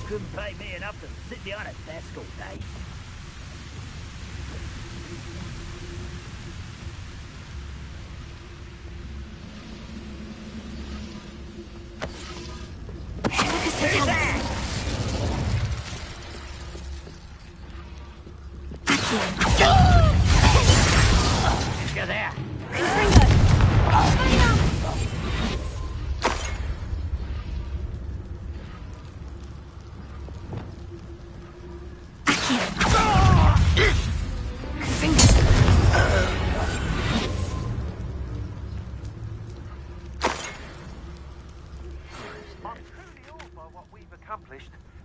Couldn't pay me enough to sit behind a desk all day. Who's that? Go there.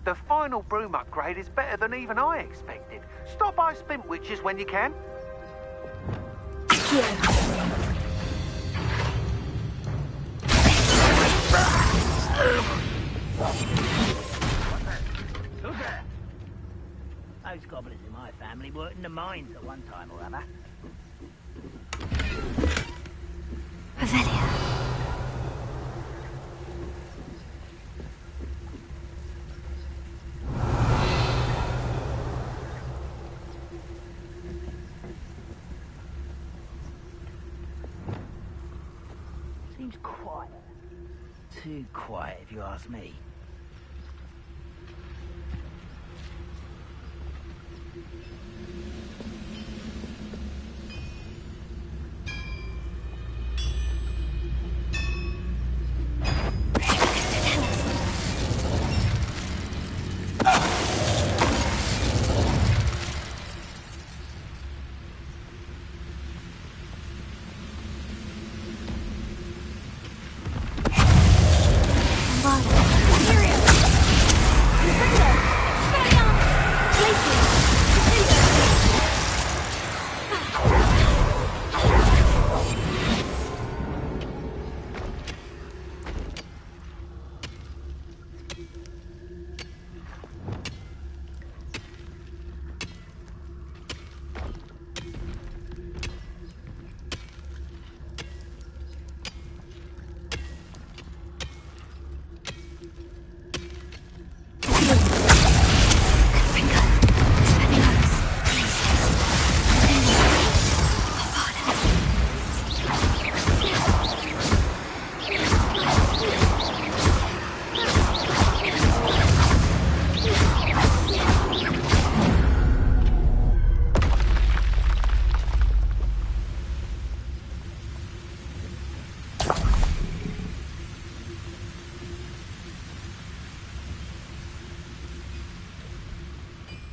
The final broom upgrade is better than even I expected. Stop by Spintwitches when you can. Look there. Those goblins in my family worked in the mines at one time or other. Seems quiet. Too quiet, if you ask me.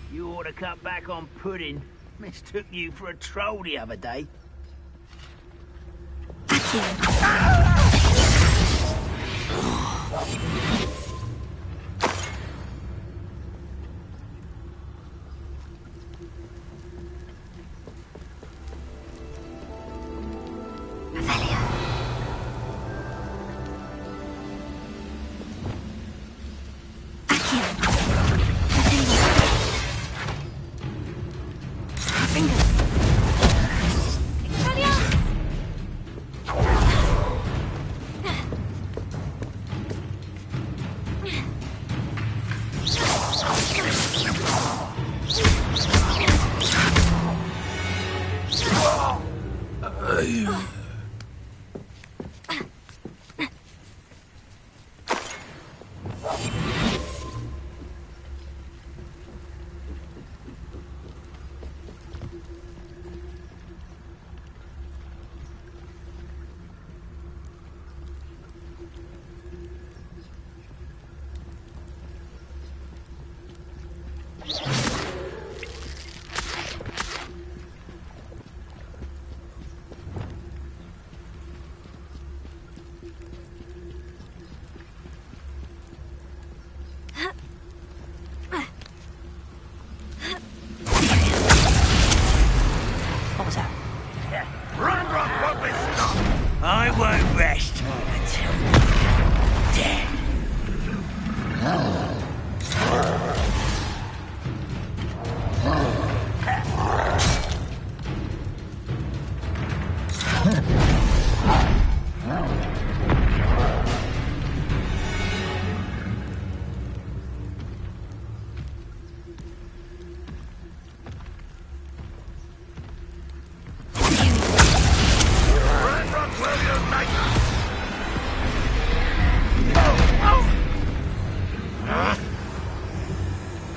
You ought to cut back on pudding. Mistook you for a troll the other day.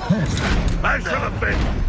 I shall have been.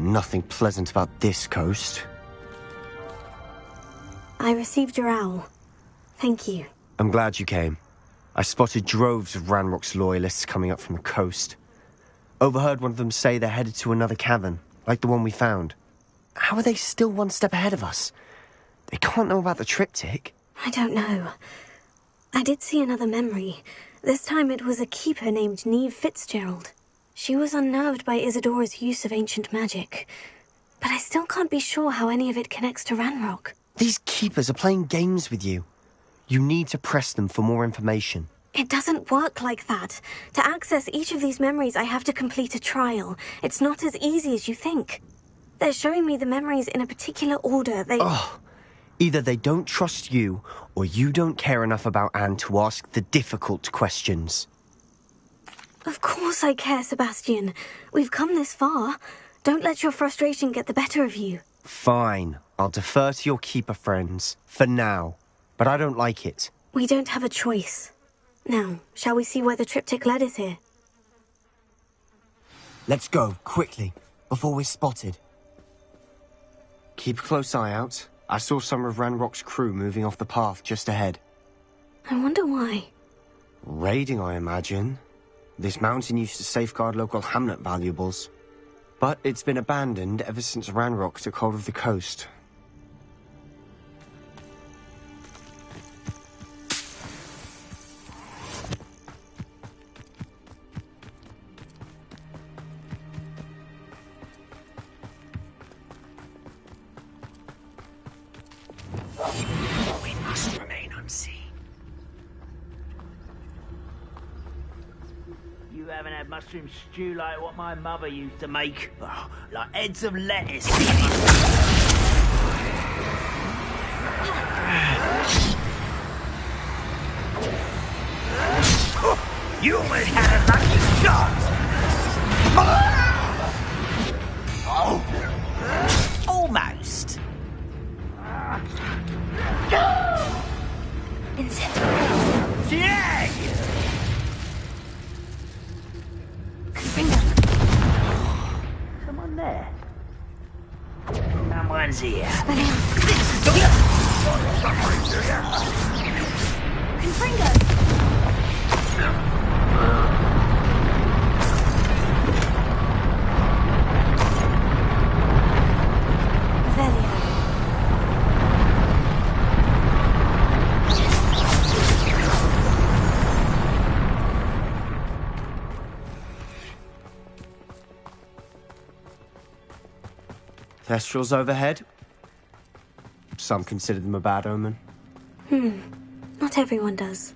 Nothing pleasant about this coast. I received your owl. Thank you. I'm glad you came. I spotted droves of Ranrock's loyalists coming up from the coast. Overheard one of them say they're headed to another cavern, like the one we found. How are they still one step ahead of us? They can't know about the triptych. I don't know. I did see another memory. This time it was a keeper named Neve Fitzgerald. She was unnerved by Isadora's use of ancient magic. But I still can't be sure how any of it connects to Ranrock. These keepers are playing games with you. You need to press them for more information. It doesn't work like that. To access each of these memories, I have to complete a trial. It's not as easy as you think. They're showing me the memories in a particular order. Either they don't trust you, or you don't care enough about Anne to ask the difficult questions. Of course I care, Sebastian. We've come this far. Don't let your frustration get the better of you. Fine. I'll defer to your keeper friends. For now. But I don't like it. We don't have a choice. Now, shall we see where the triptych led us here? Let's go, quickly, before we're spotted. Keep a close eye out. I saw some of Ranrock's crew moving off the path just ahead. I wonder why. Raiding, I imagine. This mountain used to safeguard local hamlet valuables. But it's been abandoned ever since Ranrock took hold of the coast. We must remain unseen. You haven't had mushroom stew like what my mother used to make. Oh, like heads of lettuce. You almost had a lucky shot! Oh. Almost. Yeah! Someone there. Someone's here. Thestrals overhead. Some consider them a bad omen. Not everyone does.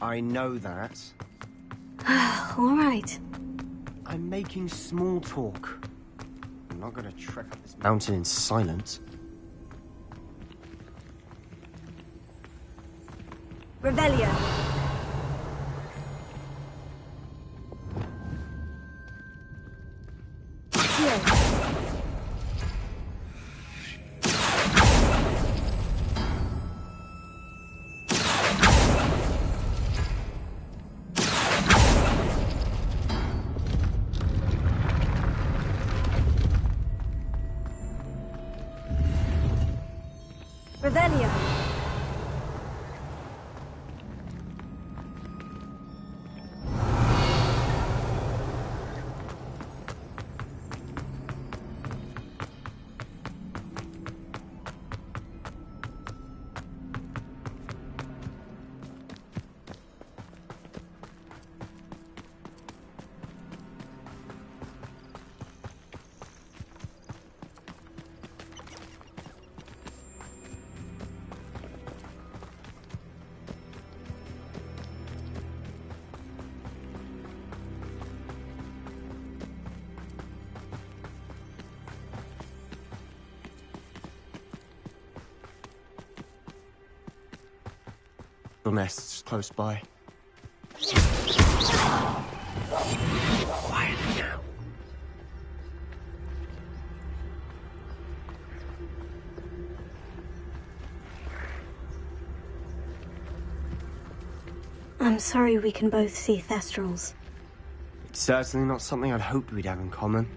I know that. All right. I'm making small talk. I'm not going to trek up this mountain in silence. Revelio. Revelio. The nest's close by. Quiet now. I'm sorry we can both see Thestrals. It's certainly not something I'd hoped we'd have in common.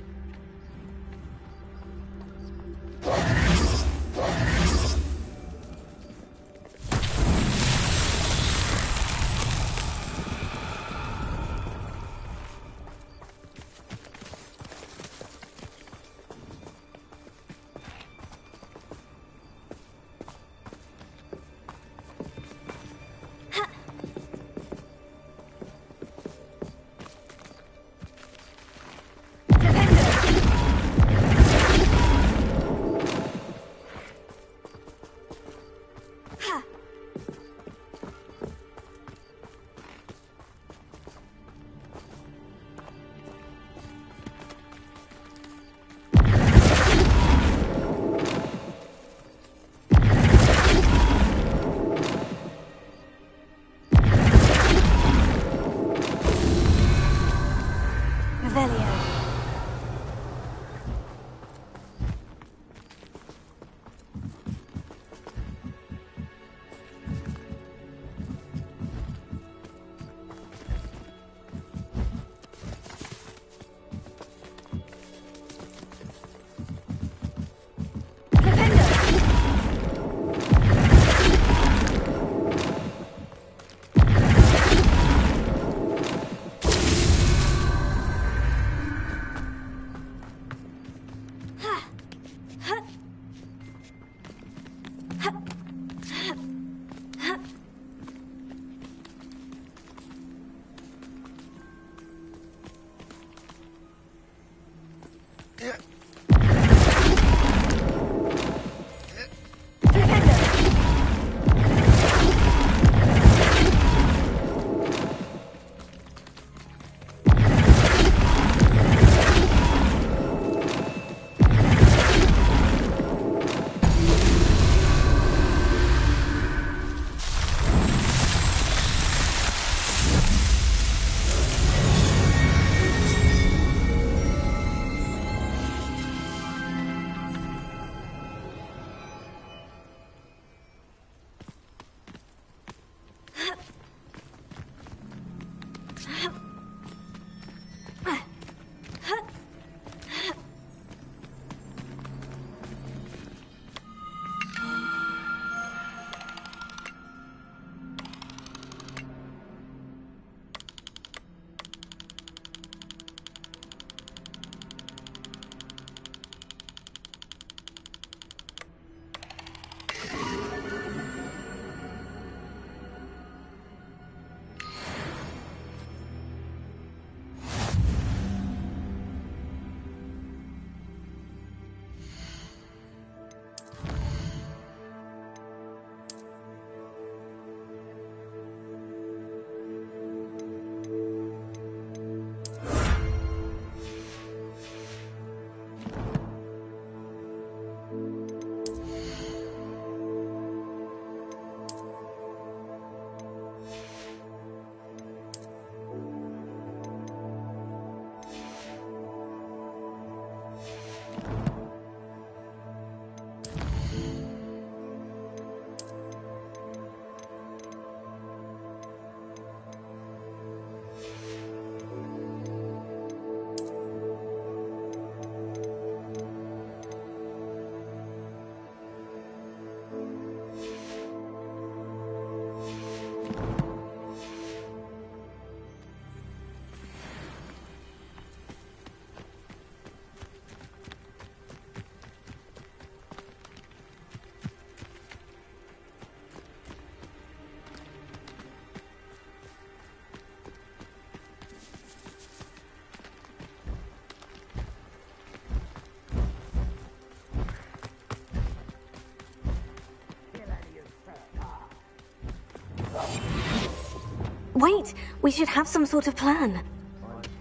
Wait, we should have some sort of plan.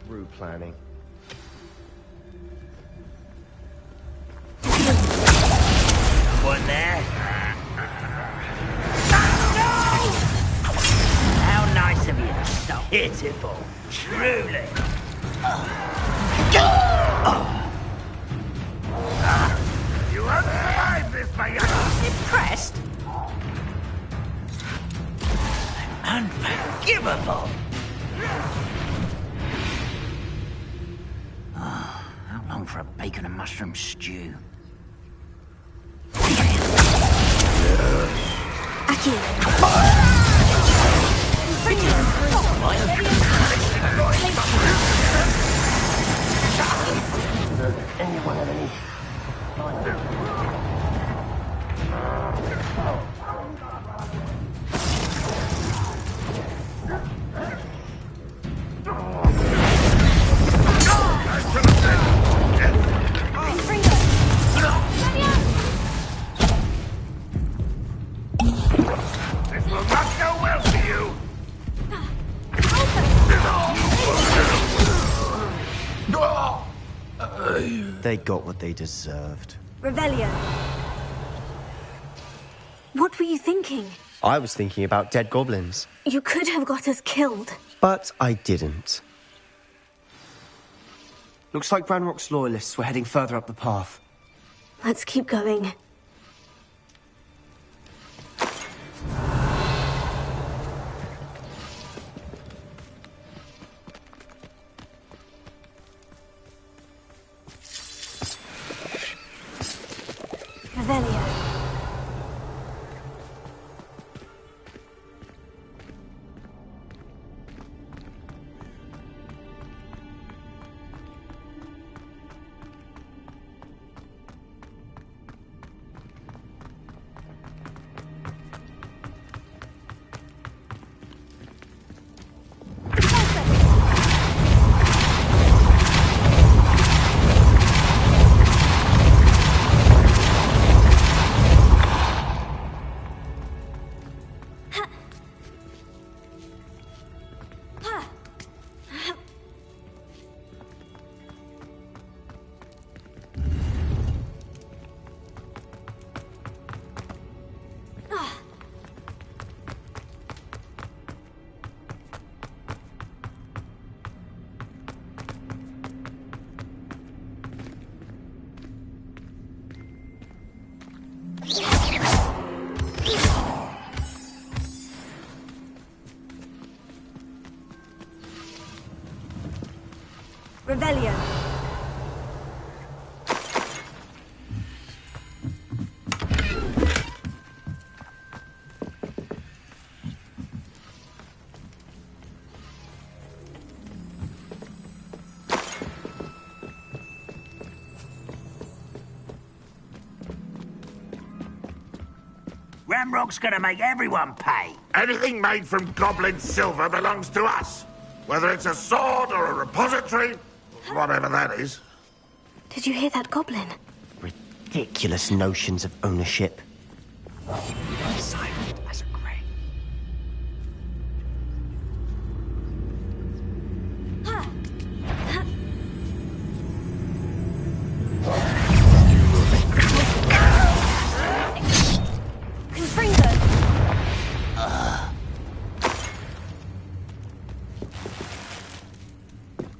Through planning. One there. How nice of you to stop. Pitiful. Truly. You won't survive this, my young. Impressed? Unforgivable. How long for a bacon and mushroom stew? Anyone have any? This will not go well for you. They got what they deserved. Revelio. What were you thinking? I was thinking about dead goblins, You could have got us killed. but I didn't. Looks like Ranrock's loyalists were heading further up the path. Let's keep going. Revelio. Revelio. Ramrock's gonna make everyone pay. Anything made from goblin silver belongs to us. Whether it's a sword or a repository, whatever that is. Did you hear that goblin? Ridiculous notions of ownership. Silent as a grave. Confringo.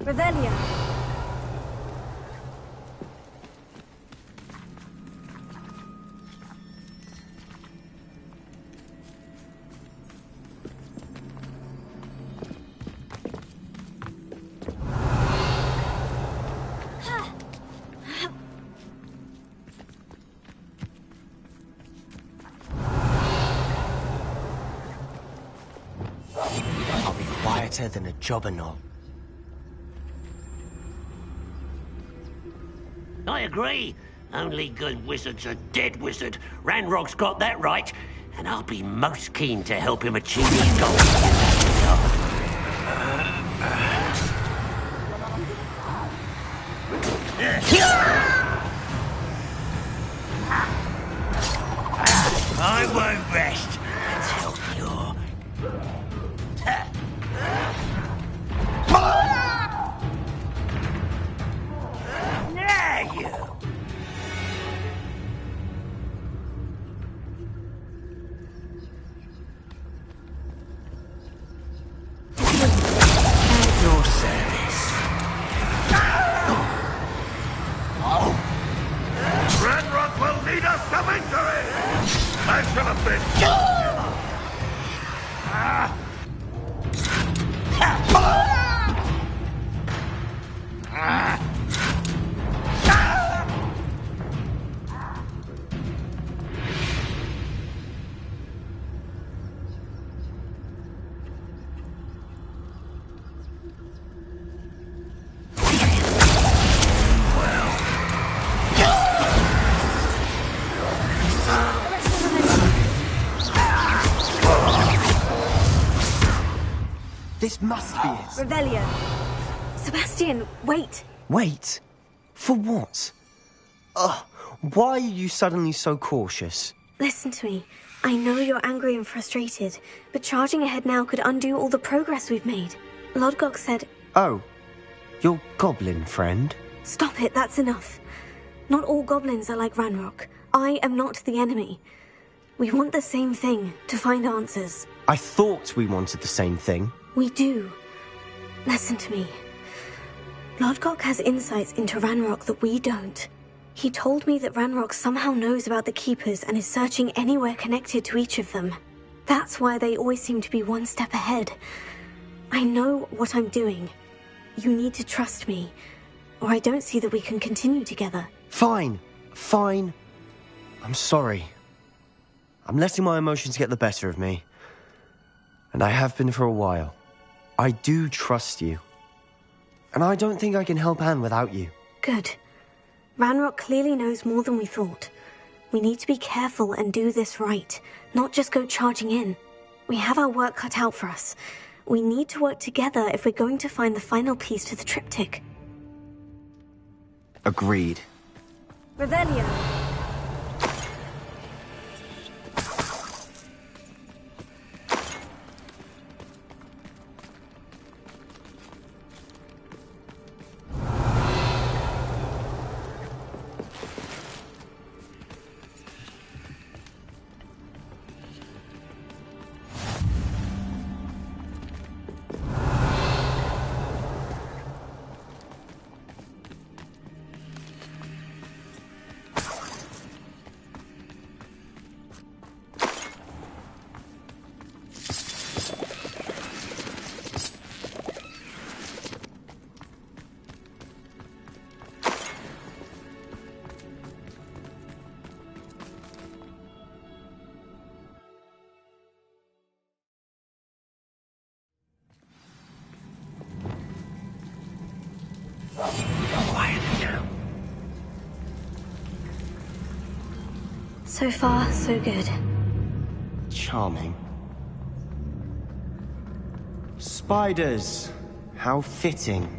Revelio. I'll be quieter than a jobberknoll. I agree. Only good wizard's a dead wizard. Ranrock's got that right. And I'll be most keen to help him achieve his goals in that regard. I won't rest until you're goblin! This must be it. Revelio. Sebastian, wait. Wait? For what? Ugh, why are you suddenly so cautious? Listen to me. I know you're angry and frustrated, but charging ahead now could undo all the progress we've made. Lodgok said... Oh, your goblin friend? Stop it, that's enough. Not all goblins are like Ranrock. I am not the enemy. We want the same thing, to find answers. I thought we wanted the same thing. We do. Listen to me. Lodgok has insights into Ranrock that we don't. He told me that Ranrock somehow knows about the Keepers and is searching anywhere connected to each of them. That's why they always seem to be one step ahead. I know what I'm doing. You need to trust me, or I don't see that we can continue together. Fine. Fine. I'm sorry. I'm letting my emotions get the better of me. And I have been for a while. I do trust you. And I don't think I can help Anne without you. Good. Ranrock clearly knows more than we thought. We need to be careful and do this right, not just go charging in. We have our work cut out for us. We need to work together if we're going to find the final piece to the triptych. Agreed. Revelio. So far, so good. Charming. Spiders. How fitting.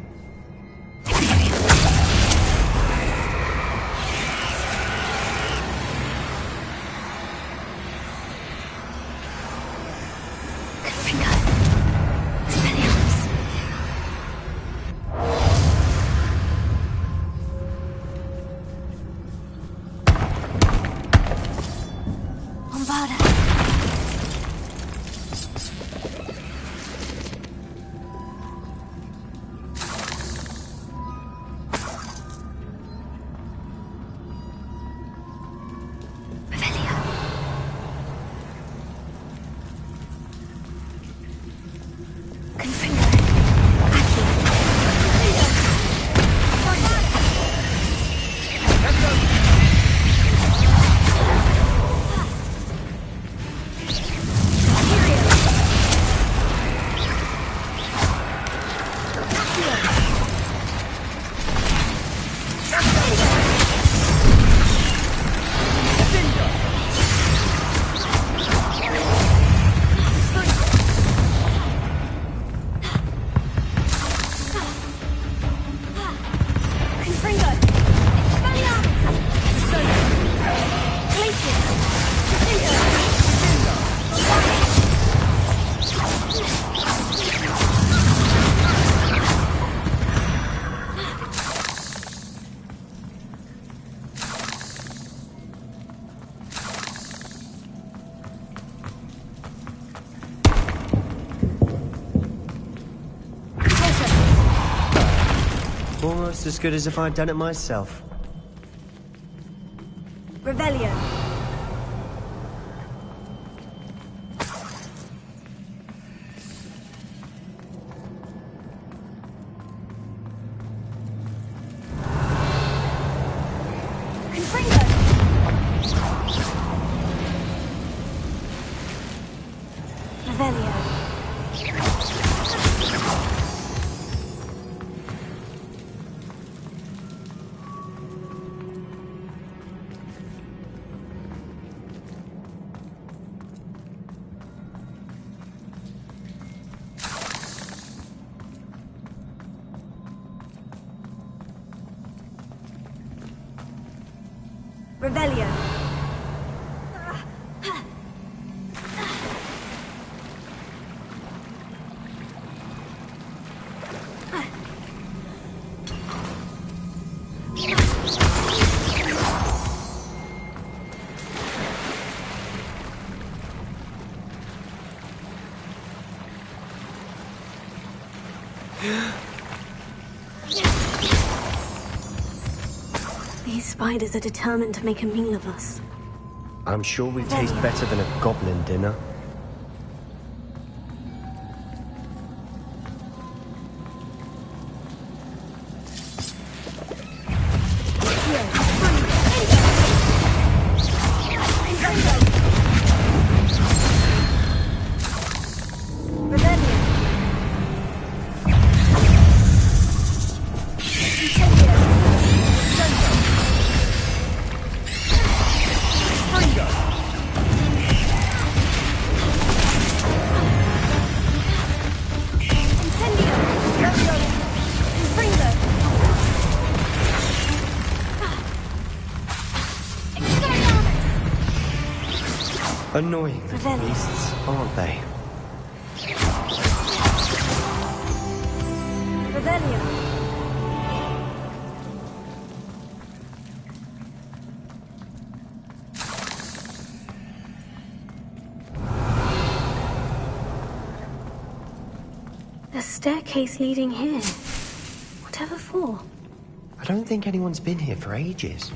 Almost as good as if I'd done it myself. Revelio. Revelio. Revelio. These spiders are determined to make a meal of us. I'm sure we taste better than a goblin dinner. Annoying little beasts, aren't they? Revelio. The staircase leading here. Whatever for? I don't think anyone's been here for ages.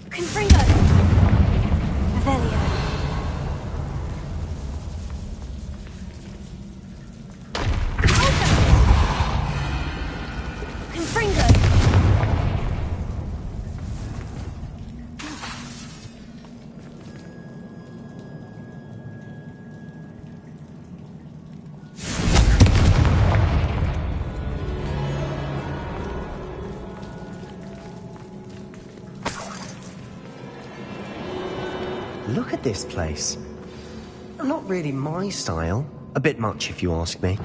Confringo. Revelio. Confringo. Look at this place. Not really my style. A bit much, if you ask me.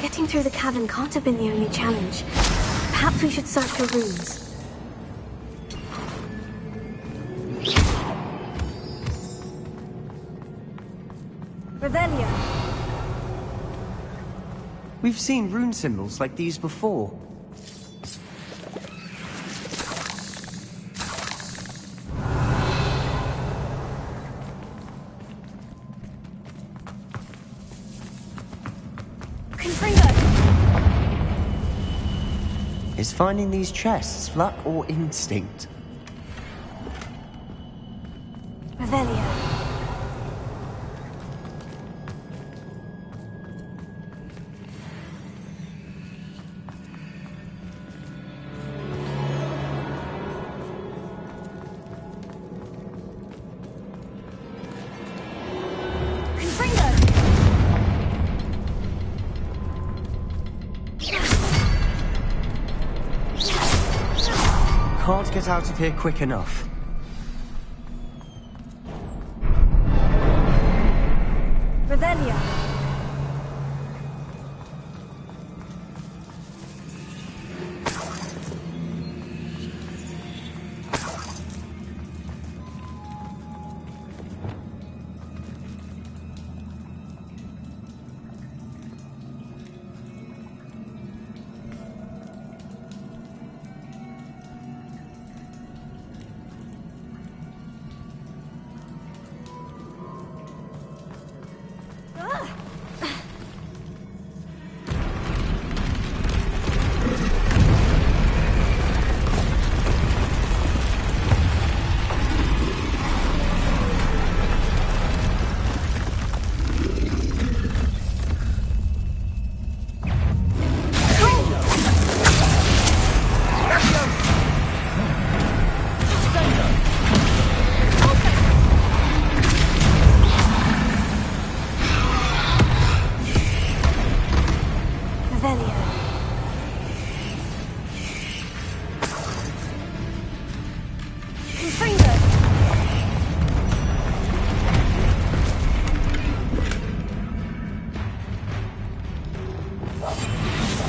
Getting through the cavern can't have been the only challenge. Perhaps we should search for runes. Revelio. We've seen rune symbols like these before. Is finding these chests luck or instinct? Revelio. Can't get out of here quick enough. Revelio.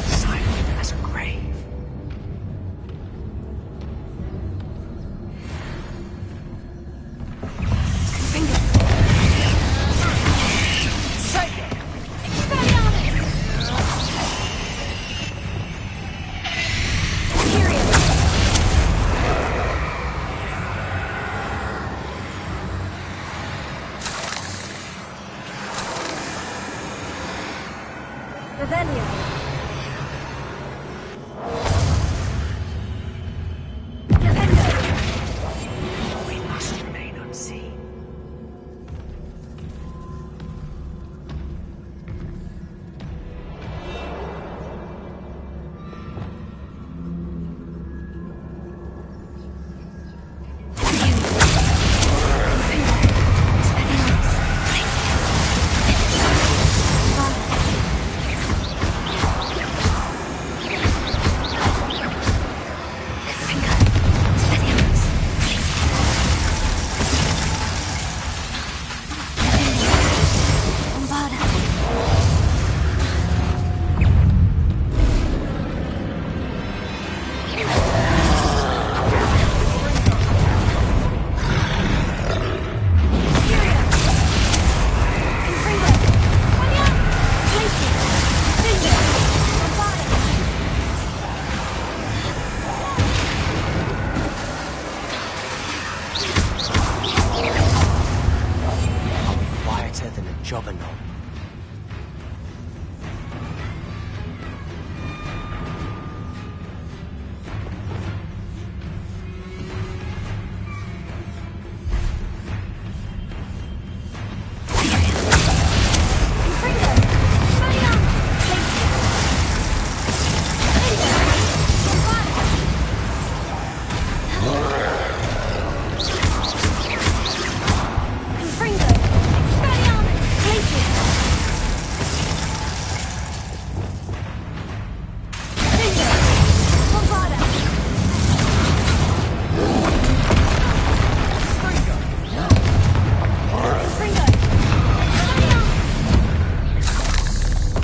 Silent as a grave. We must remain unseen. Quieter than a jobberknoll.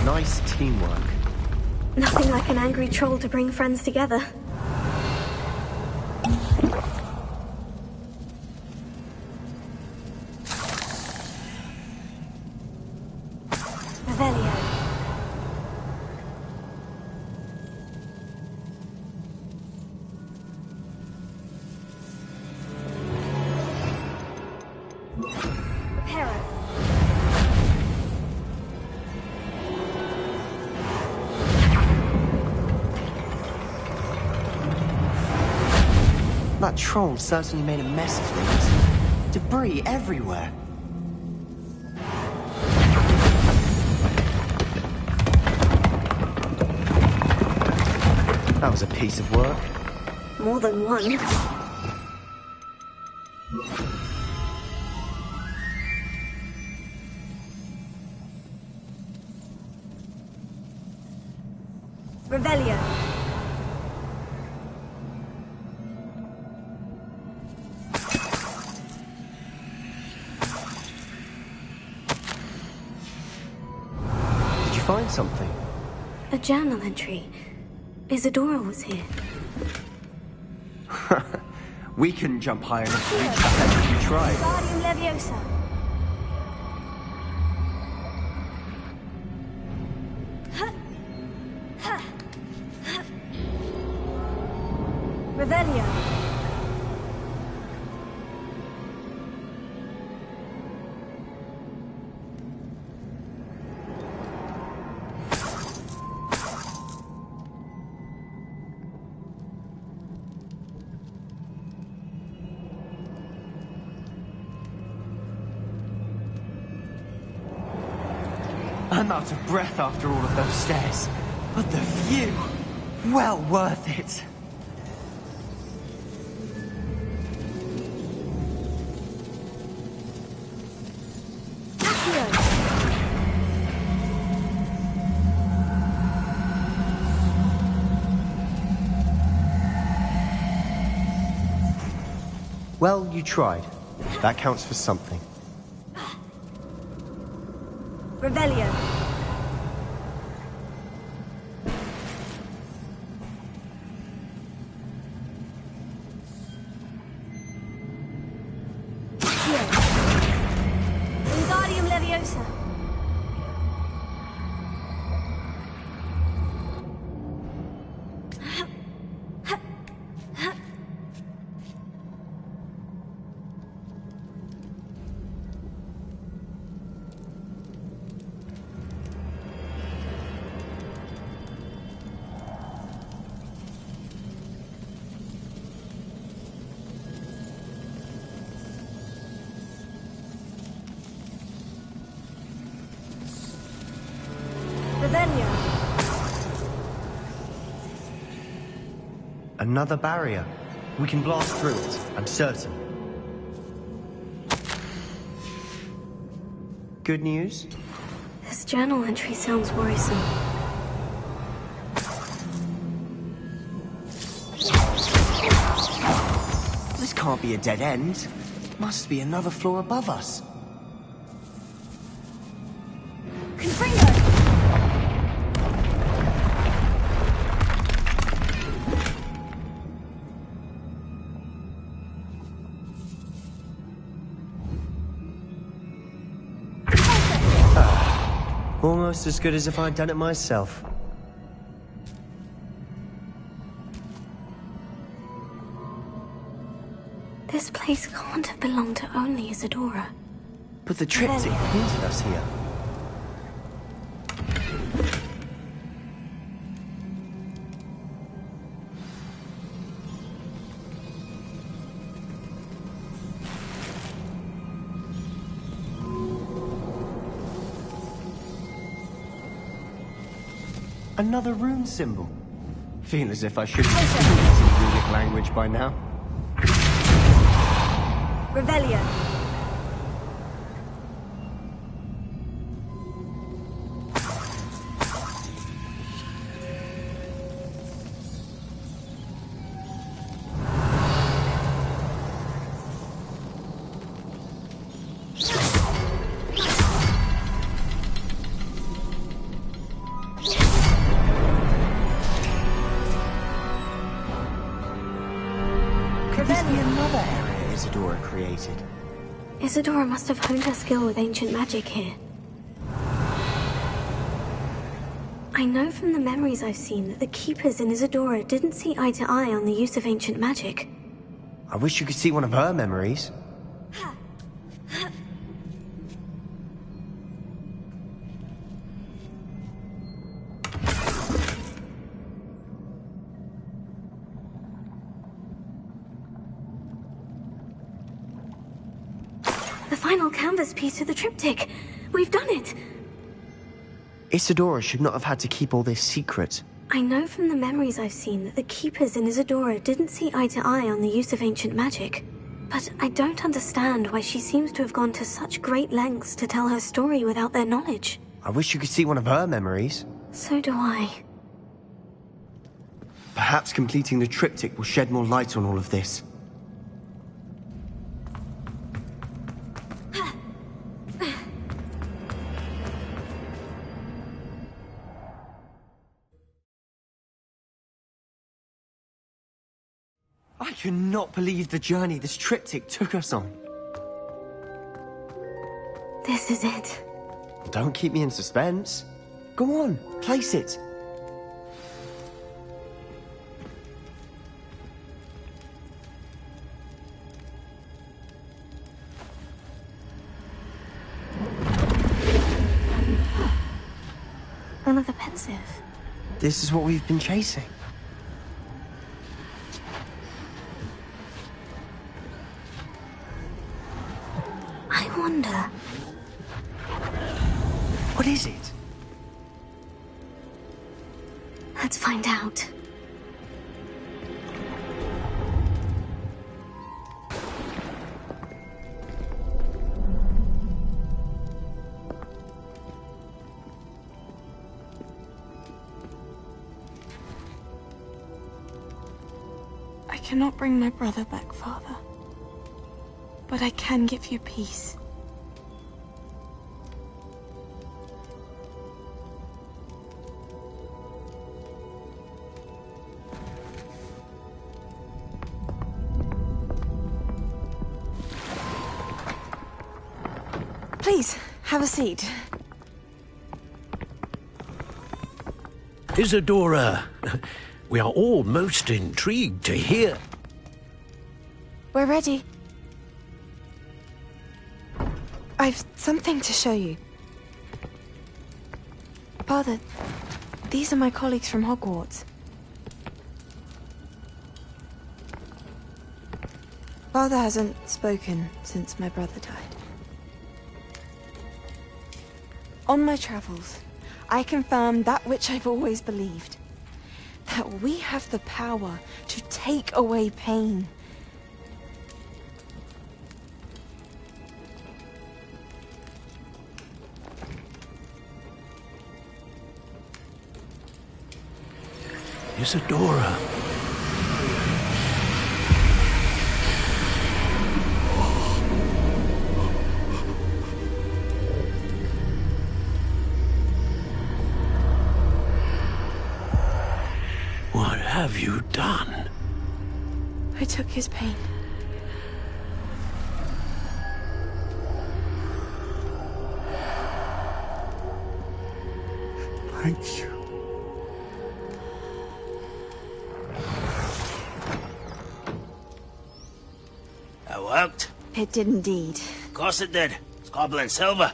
Nice teamwork. Nothing like an angry troll to bring friends together. Revelio. Reparo. That troll certainly made a mess of things. Debris everywhere. That was a piece of work. More than one. Revelio. Did you find something? A journal entry. Isadora was here. We couldn't jump high enough to reach that edge if we tried. Guardium Leviosa. Revelio. I'm out of breath after all of those stairs. But the view! Well worth it. Well, you tried. That counts for something. Revelio. Wingardium Leviosa. Revelio. Another barrier. We can blast through it, I'm certain. Good news? This journal entry sounds worrisome. This can't be a dead end. Must be another floor above us. Confringo! Almost as good as if I'd done it myself. This place can't have belonged to only Isadora. But the triptych pointed us here. Another rune symbol. Feel as if I should be speaking runic language by now. Revelio. Could this be another area Isadora created? Isadora must have honed her skill with ancient magic here. I know from the memories I've seen that the Keepers in Isadora didn't see eye to eye on the use of ancient magic. I wish you could see one of her memories. The final canvas piece of the triptych. We've done it. Isadora should not have had to keep all this secret. I know from the memories I've seen that the Keepers in Isadora didn't see eye to eye on the use of ancient magic. But I don't understand why she seems to have gone to such great lengths to tell her story without their knowledge. I wish you could see one of her memories. So do I. Perhaps completing the triptych will shed more light on all of this. I cannot believe the journey this triptych took us on. This is it. Don't keep me in suspense. Go on, place it. Another pensive. This is what we've been chasing. I wonder... What is it? Let's find out. I cannot bring my brother back, Father. But I can give you peace. Please, have a seat. Isadora, we are all most intrigued to hear. We're ready. I've something to show you. Father, these are my colleagues from Hogwarts. Father hasn't spoken since my brother died. On my travels, I confirmed that which I've always believed. That we have the power to take away pain. Isadora. What have you done? I took his pain. Thank you. That worked. It did indeed. Of course it did. It's goblin silver.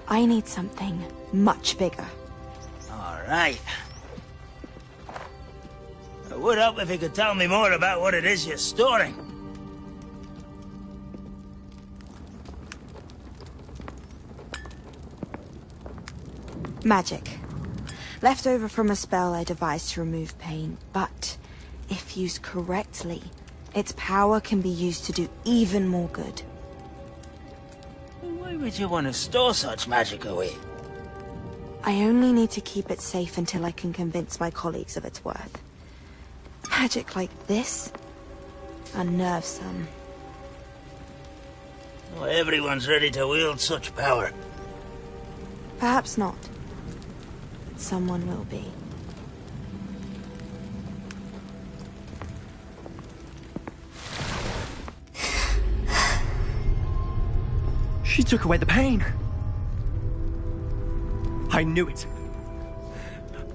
I need something much bigger. All right. It would help if you could tell me more about what it is you're storing. Magic. Left over from a spell I devised to remove pain, but if used correctly, its power can be used to do even more good. Why would you want to store such magic away? I only need to keep it safe until I can convince my colleagues of its worth. Magic like this unnerves some. Not everyone's ready to wield such power. Perhaps not. But someone will be. She took away the pain. I knew it.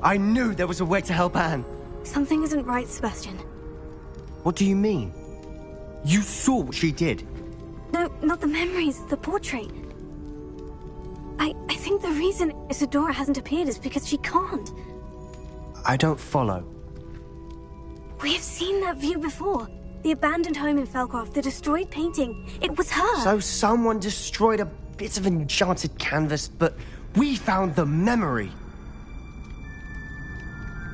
I knew there was a way to help Anne. Something isn't right, Sebastian. What do you mean? You saw what she did. No, not the memories, the portrait. I think the reason Isadora hasn't appeared is because she can't. I don't follow. We have seen that view before. The abandoned home in Felcroft, the destroyed painting. It was her. So someone destroyed a bit of enchanted canvas, but we found the memory.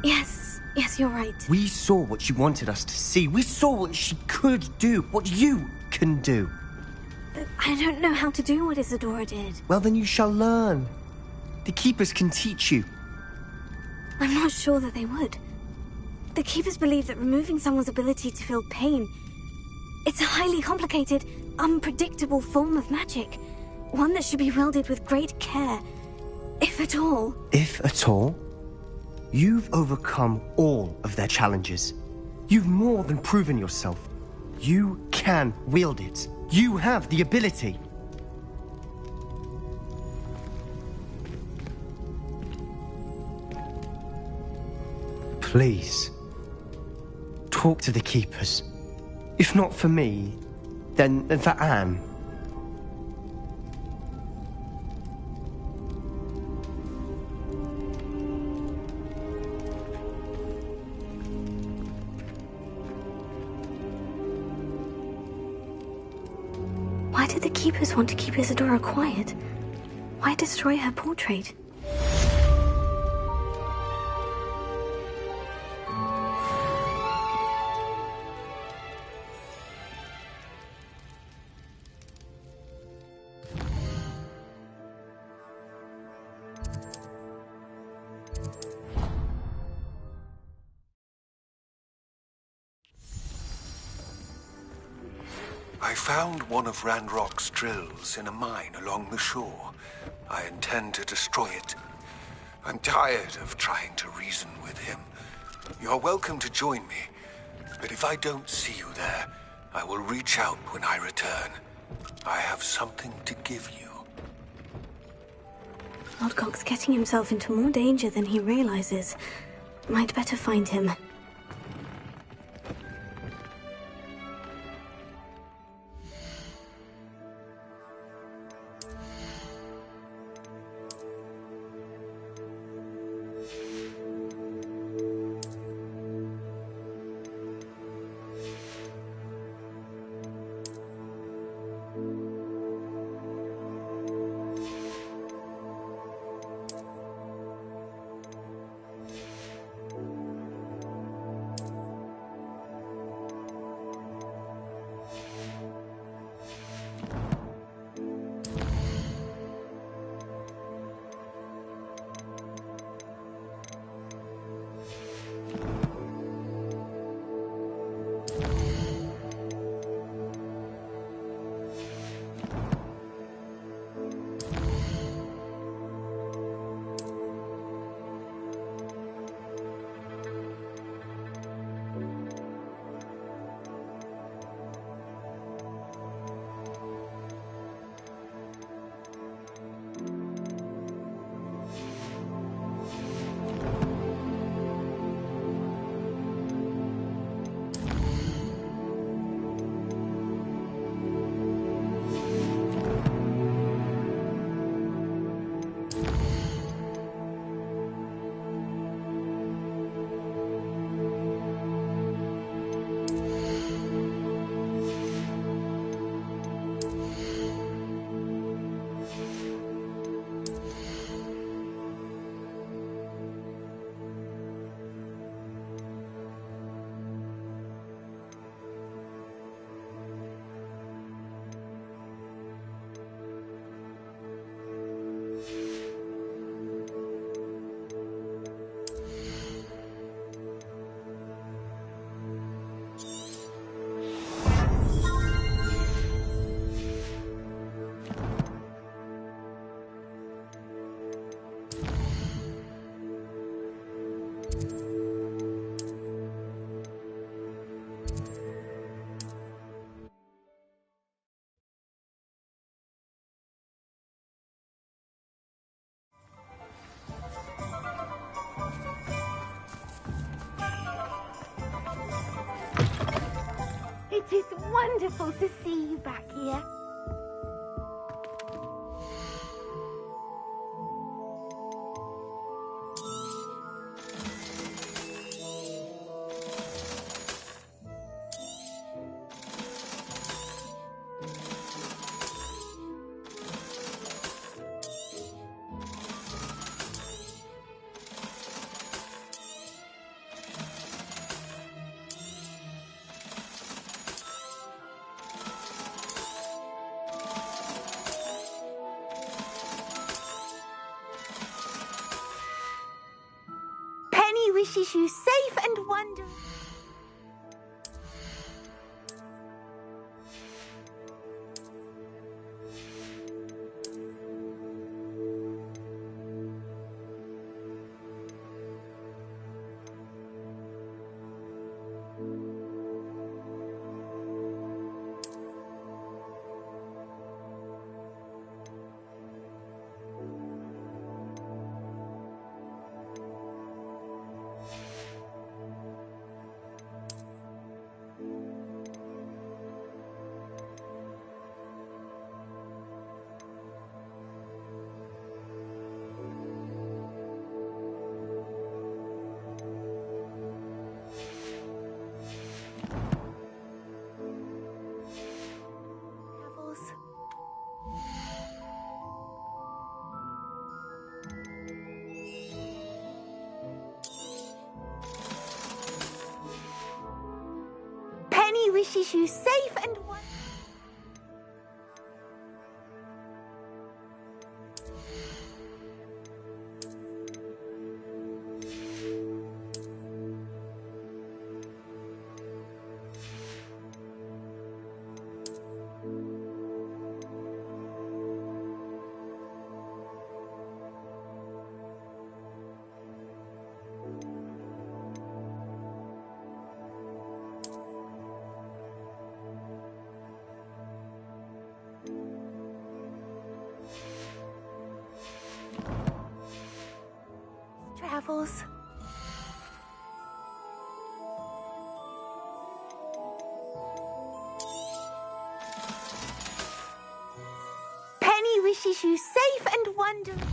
Yes, you're right. We saw what she wanted us to see. We saw what she could do, what you can do. But I don't know how to do what Isadora did. Well, then you shall learn. The Keepers can teach you. I'm not sure that they would. The Keepers believe that removing someone's ability to feel pain, it's a highly complicated, unpredictable form of magic. One that should be wielded with great care, if at all. If at all? You've overcome all of their challenges. You've more than proven yourself. You can wield it. You have the ability. Please, talk to the Keepers. If not for me, then for Anne. Why did the Keepers want to keep Isadora quiet? Why destroy her portrait? I found one of Ranrock's drills in a mine along the shore. I intend to destroy it. I'm tired of trying to reason with him. You're welcome to join me, but if I don't see you there, I will reach out when I return. I have something to give you. Lodgok's getting himself into more danger than he realizes. Might better find him. It is wonderful to see you back here. wishes you safe and wonderful. Penny wishes you safe and wonderful. Travels. Penny wishes you safe and wonderful.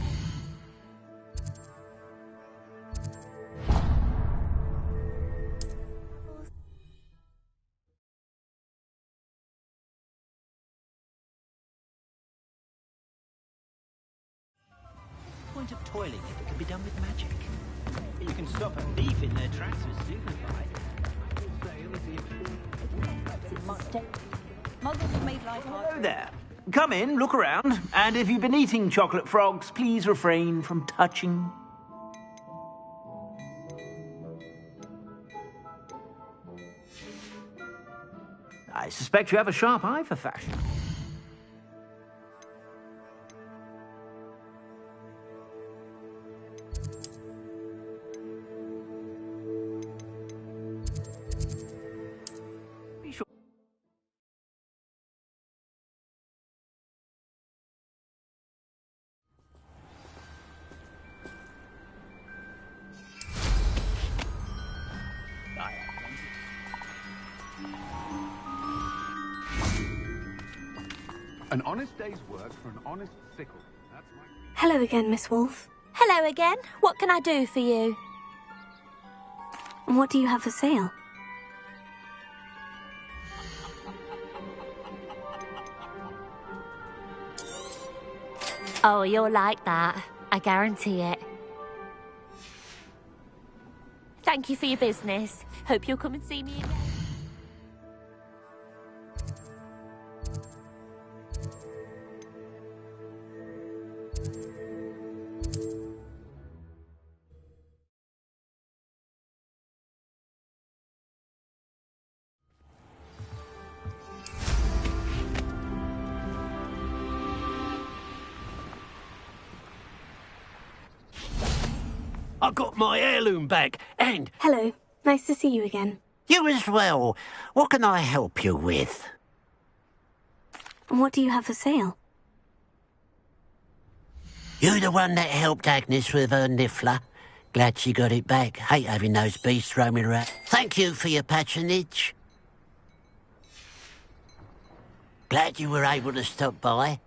Point of toiling if it can be done with magic. You can stop a thief in their tracks with Signify. Hello there. Come in, look around, and if you've been eating chocolate frogs, please refrain from touching. I suspect you have a sharp eye for fashion. An honest day's work for an honest sickle. That's my... Hello again, Miss Wolf. Hello again. What can I do for you? What do you have for sale? Oh, you're like that. I guarantee it. Thank you for your business. Hope you'll come and see me again. I got my heirloom back, and... Hello. Nice to see you again. You as well. What can I help you with? What do you have for sale? You the one that helped Agnes with her niffler? Glad she got it back. Hate having those beasts roaming around. Thank you for your patronage. Glad you were able to stop by.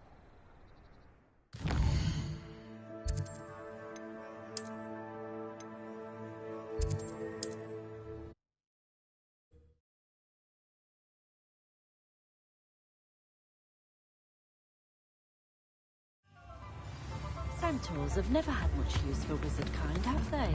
Centaurs have never had much use for wizard kind, have they?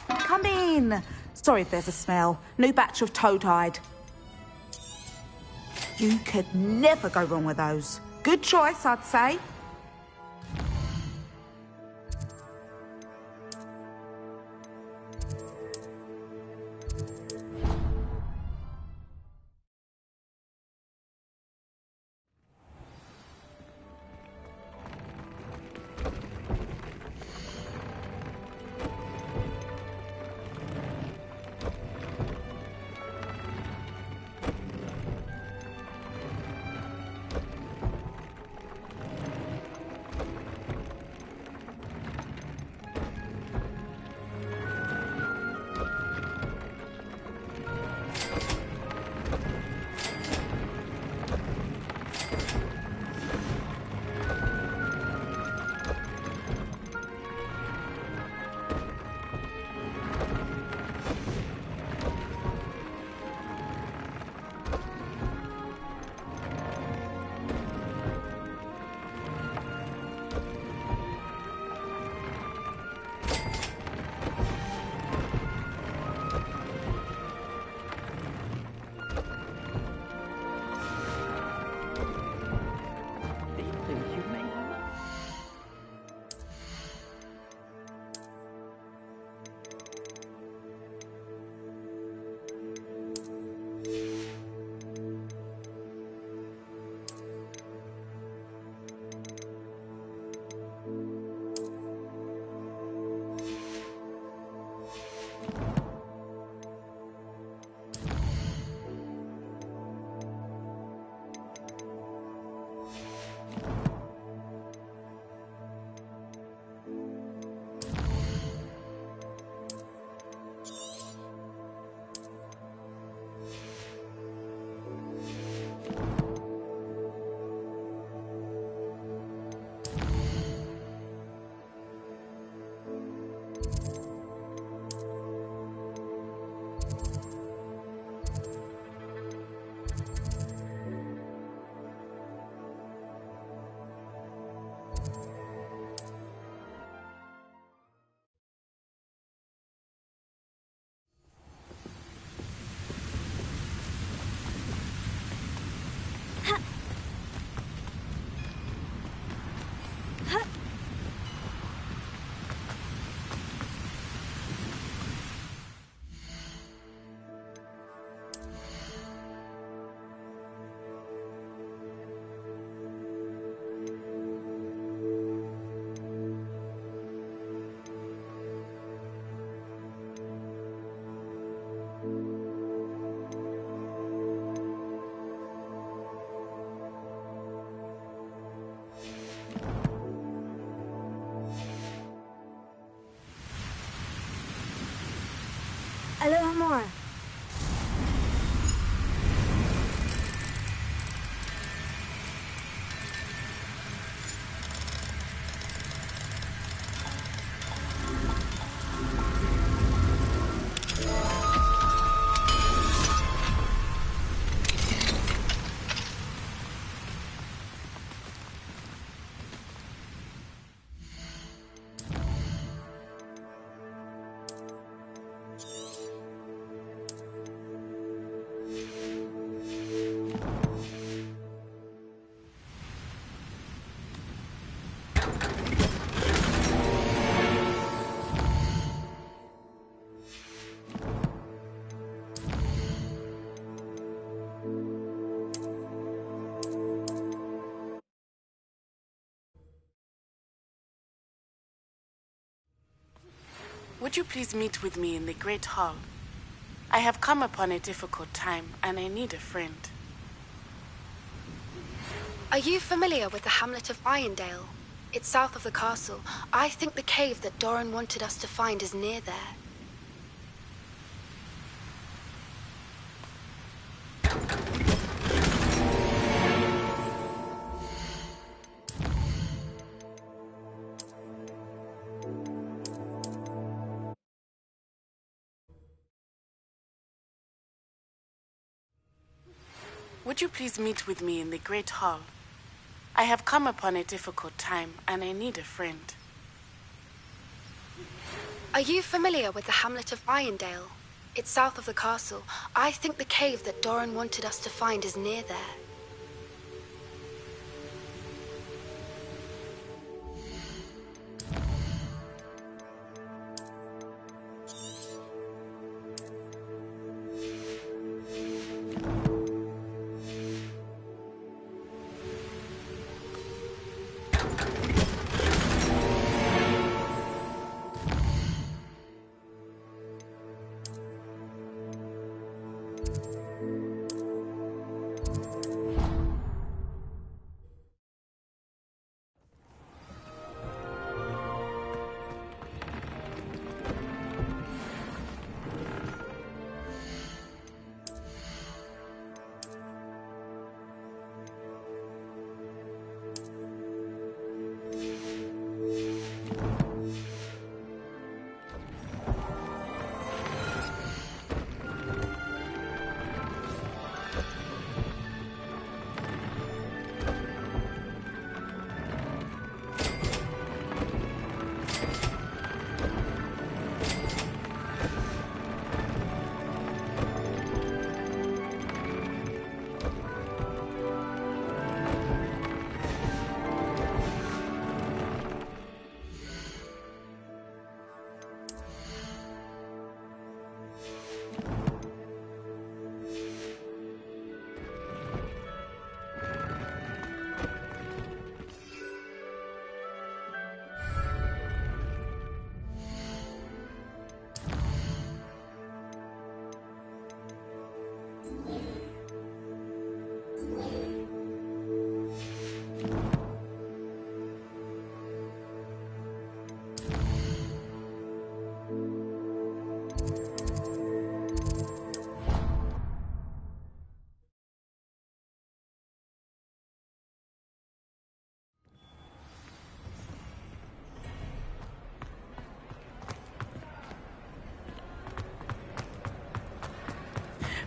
Come in. Sorry if there's a smell. New batch of toad hide. You could never go wrong with those. Good choice, I'd say. Hello, Amora. Would you please meet with me in the Great Hall? I have come upon a difficult time, and I need a friend. Are you familiar with the hamlet of Irondale? It's south of the castle. I think the cave that Doran wanted us to find is near there. Would you please meet with me in the Great Hall? I have come upon a difficult time, and I need a friend. Are you familiar with the hamlet of Irondale? It's south of the castle. I think the cave that Doran wanted us to find is near there.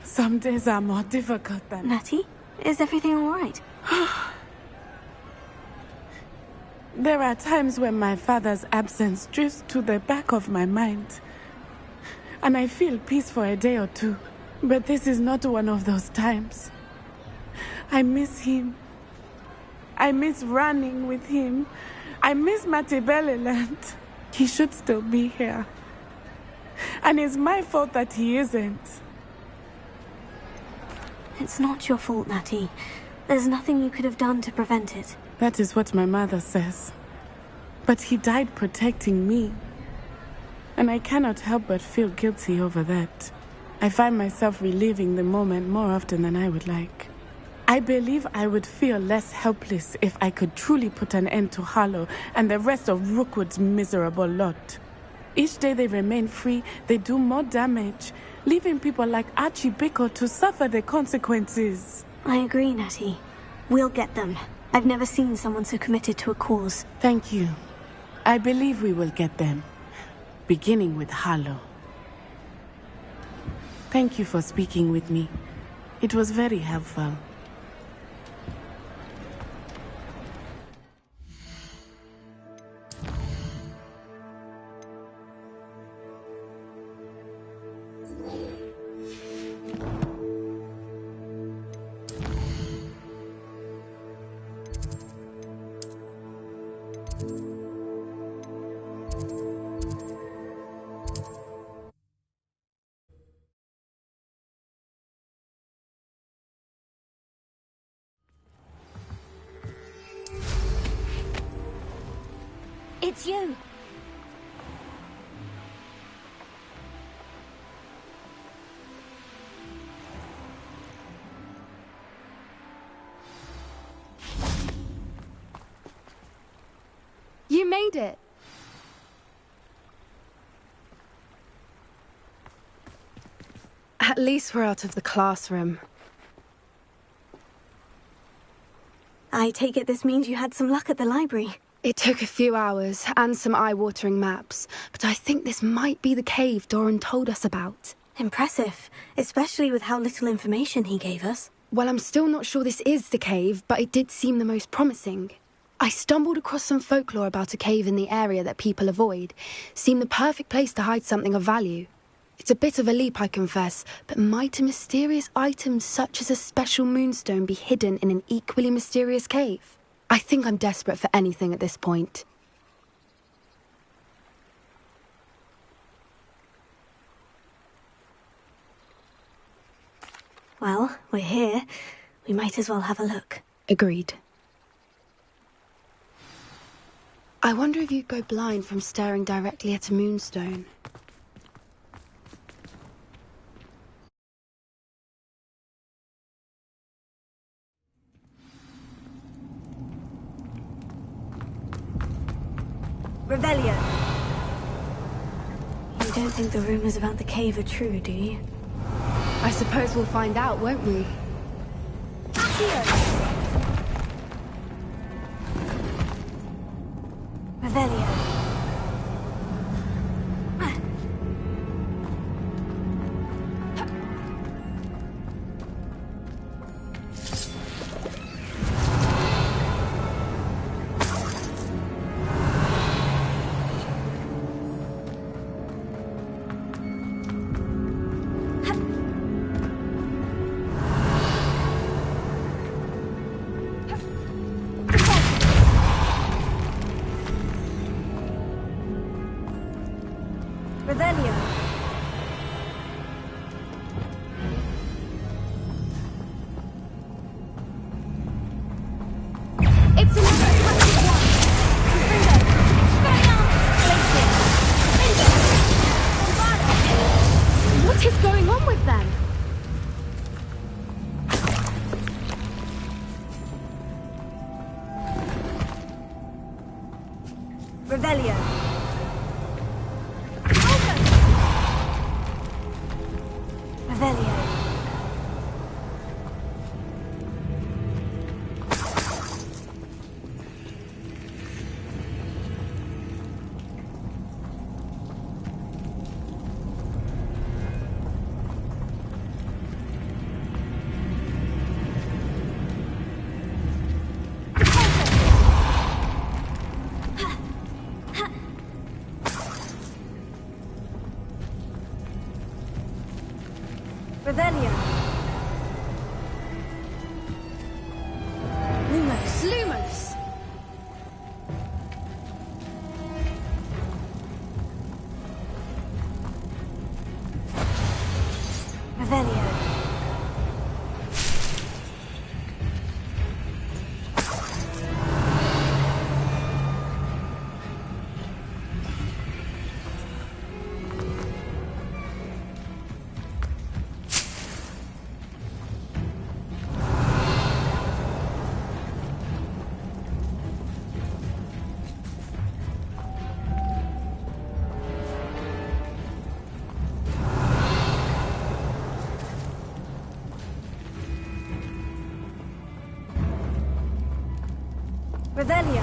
Some days are more difficult than... Natty, is everything all right? There are times when my father's absence drifts to the back of my mind. And I feel peace for a day or two. But this is not one of those times. I miss him. I miss running with him. I miss Matibeleland. He should still be here. And it's my fault that he isn't. It's not your fault, Natty. There's nothing you could have done to prevent it. That is what my mother says. But he died protecting me. And I cannot help but feel guilty over that. I find myself reliving the moment more often than I would like. I believe I would feel less helpless if I could truly put an end to Harlow and the rest of Rookwood's miserable lot. Each day they remain free, they do more damage, leaving people like Archie Bickle to suffer the consequences. I agree, Natty. We'll get them. I've never seen someone so committed to a cause. Thank you. I believe we will get them. Beginning with Harlow. Thank you for speaking with me. It was very helpful. It's you. You made it. At least we're out of the classroom. I take it this means you had some luck at the library. It took a few hours and some eye-watering maps, but I think this might be the cave Doran told us about. Impressive, especially with how little information he gave us. Well, I'm still not sure this is the cave, but it did seem the most promising. I stumbled across some folklore about a cave in the area that people avoid. Seemed the perfect place to hide something of value. It's a bit of a leap, I confess, but might a mysterious item such as a special moonstone be hidden in an equally mysterious cave? I think I'm desperate for anything at this point. Well, we're here. We might as well have a look. Agreed. I wonder if you'd go blind from staring directly at a moonstone. Revelio! You don't think the rumors about the cave are true, do you? I suppose we'll find out, won't we? Revelio. Revelio. It's another massive one! What is going on with them? Revelio. Revelio. Revelio. Lumos. Lumos. Revelio. Revelio.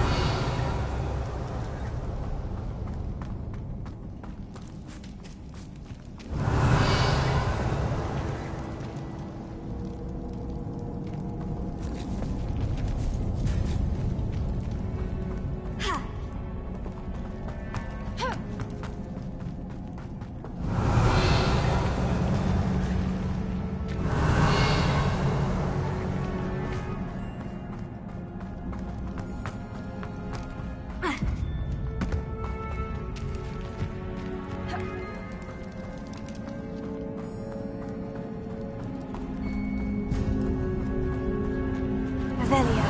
Revelio.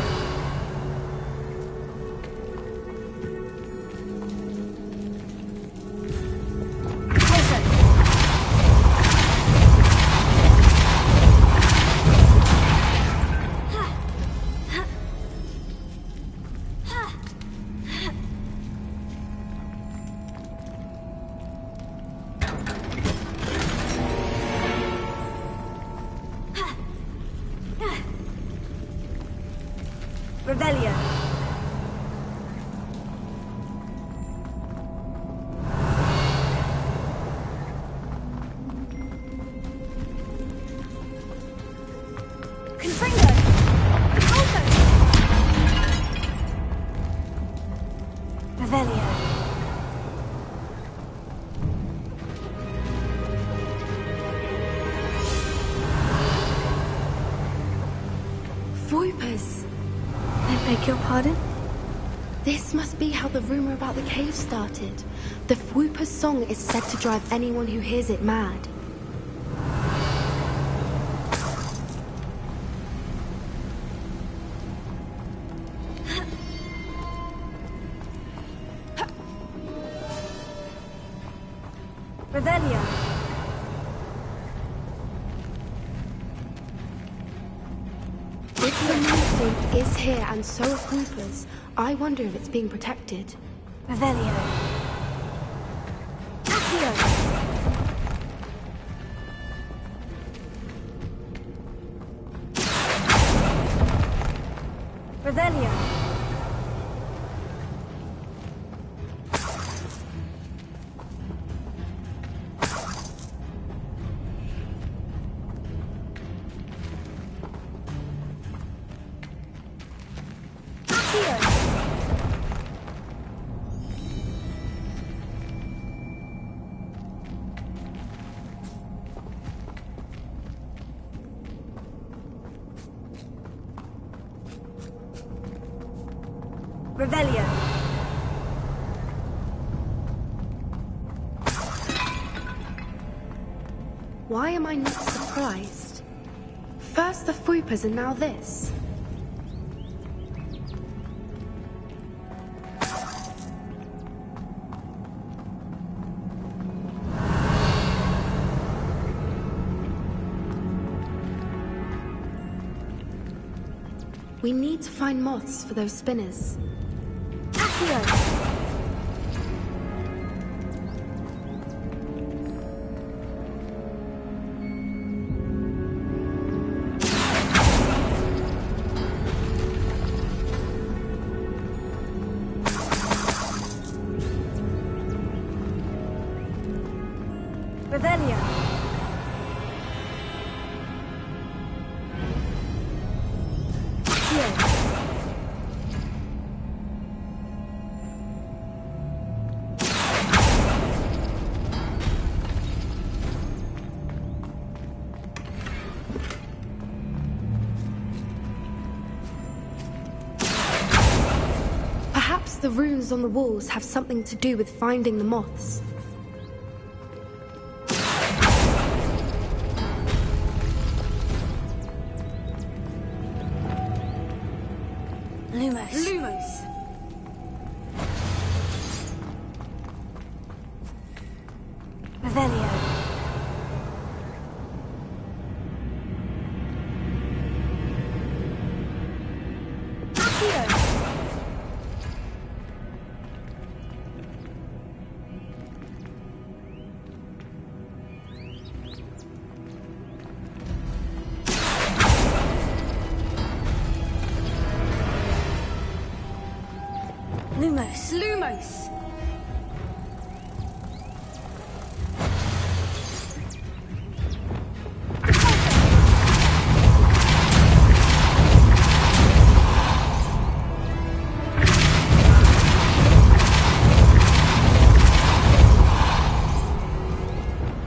Revelio. Confringo. Also. Revelio. Voipers. I beg your pardon? This must be how the rumor about the cave started. The Whooper's song is said to drive anyone who hears it mad. Revelio. If the mountain is here and so are Whoopers, I wonder if it's being protected. Revelio. Accio. Revelio. Revelio. Why am I not surprised? First the Whoopers and now this. We need to find moths for those spinners. Accio. Revelio. Perhaps the runes on the walls have something to do with finding the moths. Lumos. Lumos. Revelio. Accio. Lumos. Lumos.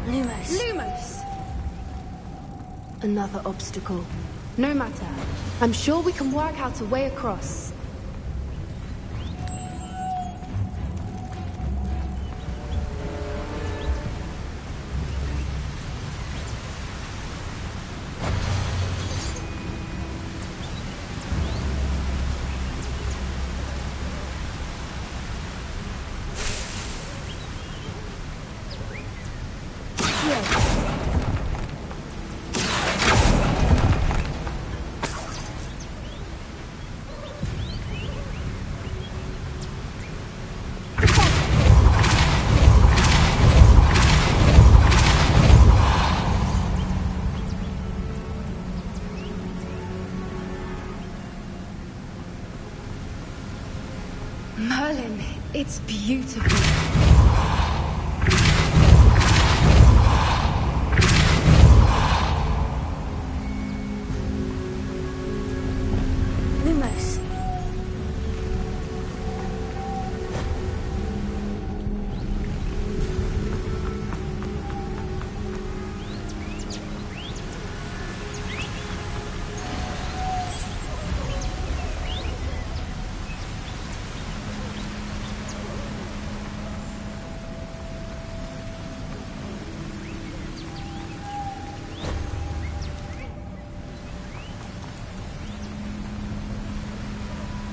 Lumos. Lumos. Another obstacle. No matter. I'm sure we can work out a way across. Merlin, it's beautiful. Lumos.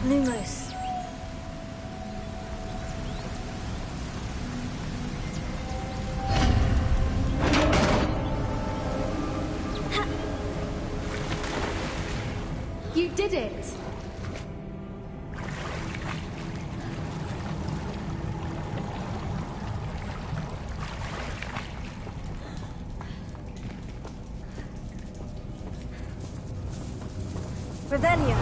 Lumos. You did it! Revelio.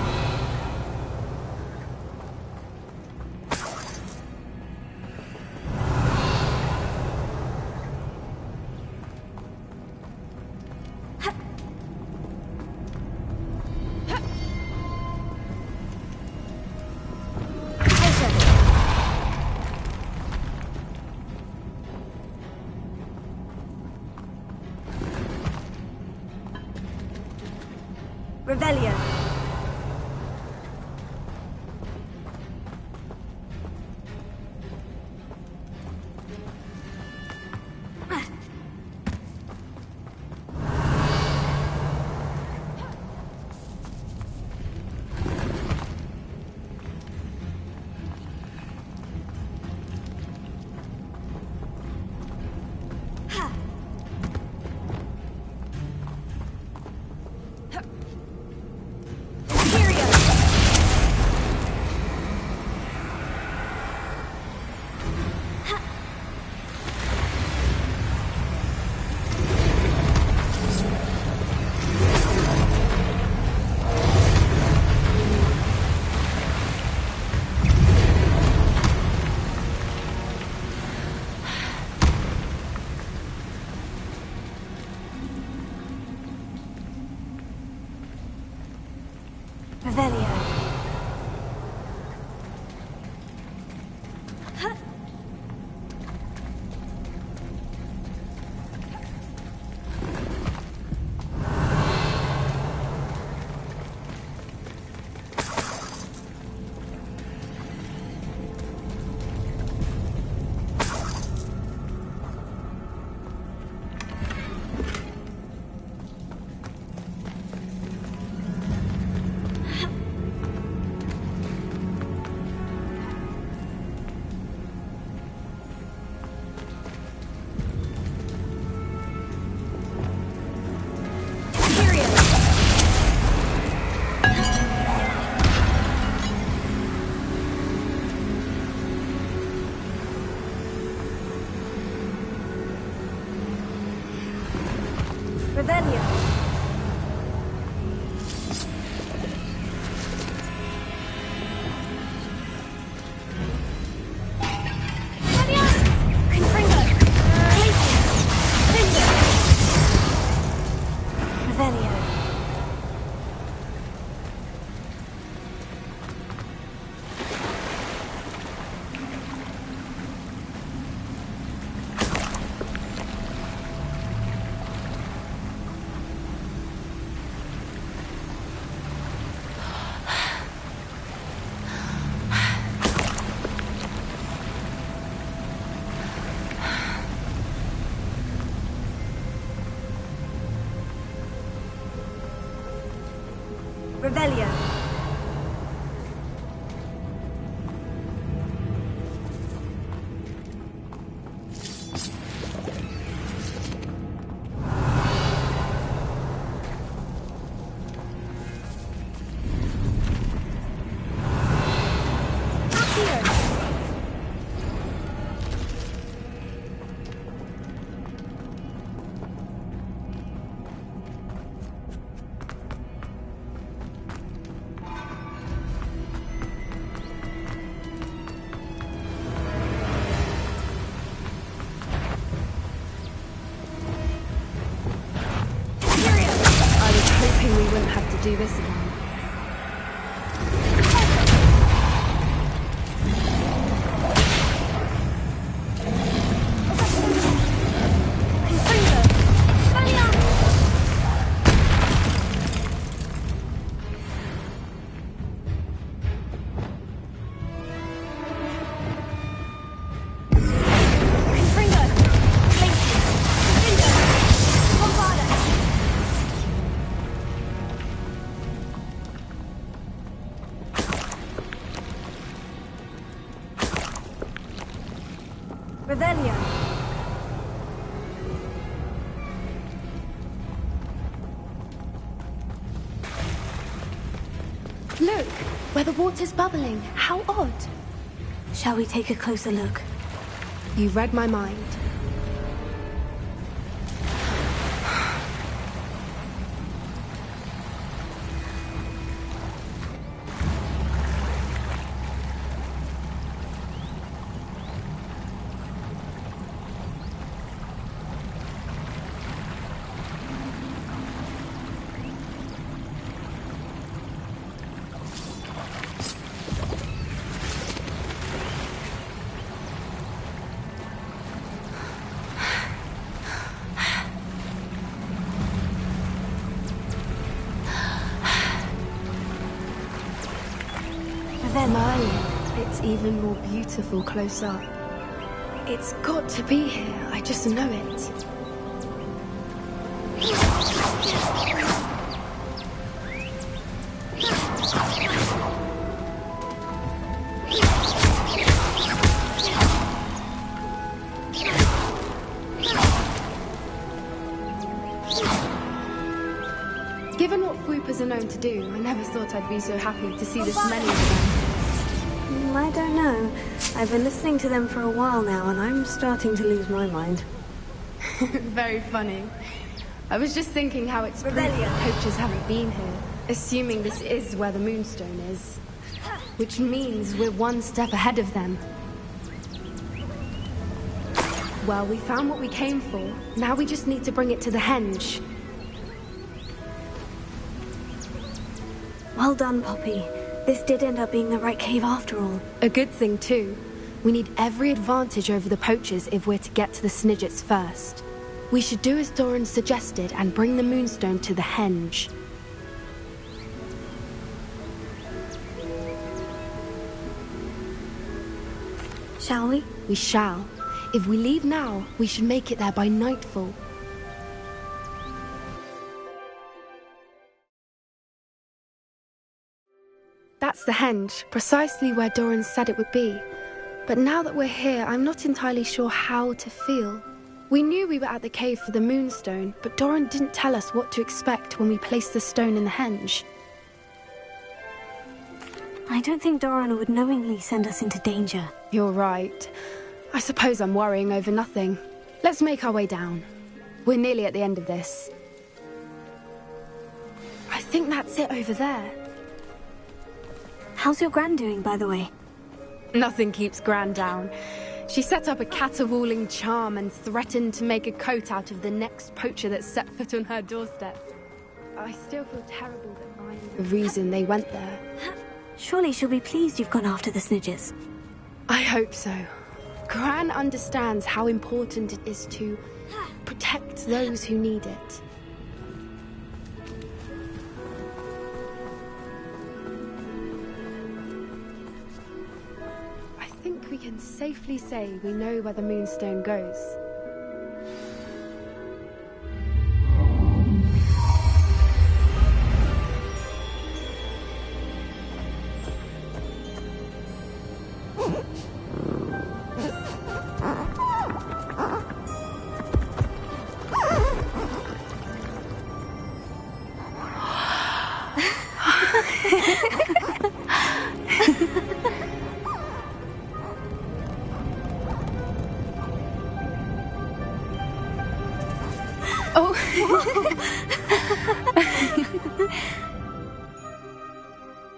Revelio. Revelio. Revelio. Do this again. Revelio. Look, where the water's bubbling. How odd. Shall we take a closer look? You read my mind. Merlin, it's even more beautiful close up. It's got to be here, I just know it. Given what Whoopers are known to do, I never thought I'd be so happy to see this many of them. I don't know. I've been listening to them for a while now, and I'm starting to lose my mind. Very funny. I was just thinking how it's proof that poachers haven't been here, assuming this is where the Moonstone is. Which means we're one step ahead of them. Well, we found what we came for. Now we just need to bring it to the henge. Well done, Poppy. This did end up being the right cave after all. A good thing, too. We need every advantage over the poachers if we're to get to the Snidgets first. We should do as Doran suggested and bring the Moonstone to the henge. Shall we? We shall. If we leave now, we should make it there by nightfall. That's the henge, precisely where Doran said it would be. But now that we're here, I'm not entirely sure how to feel. We knew we were at the cave for the Moonstone, but Doran didn't tell us what to expect when we placed the stone in the henge. I don't think Doran would knowingly send us into danger. You're right. I suppose I'm worrying over nothing. Let's make our way down. We're nearly at the end of this. I think that's it over there. How's your Gran doing, by the way? Nothing keeps Gran down. She set up a caterwauling charm and threatened to make a coat out of the next poacher that set foot on her doorstep. I still feel terrible that I'm the reason they went there. Surely she'll be pleased you've gone after the Snidgets. I hope so. Gran understands how important it is to protect those who need it. I think we can safely say we know where the Moonstone goes.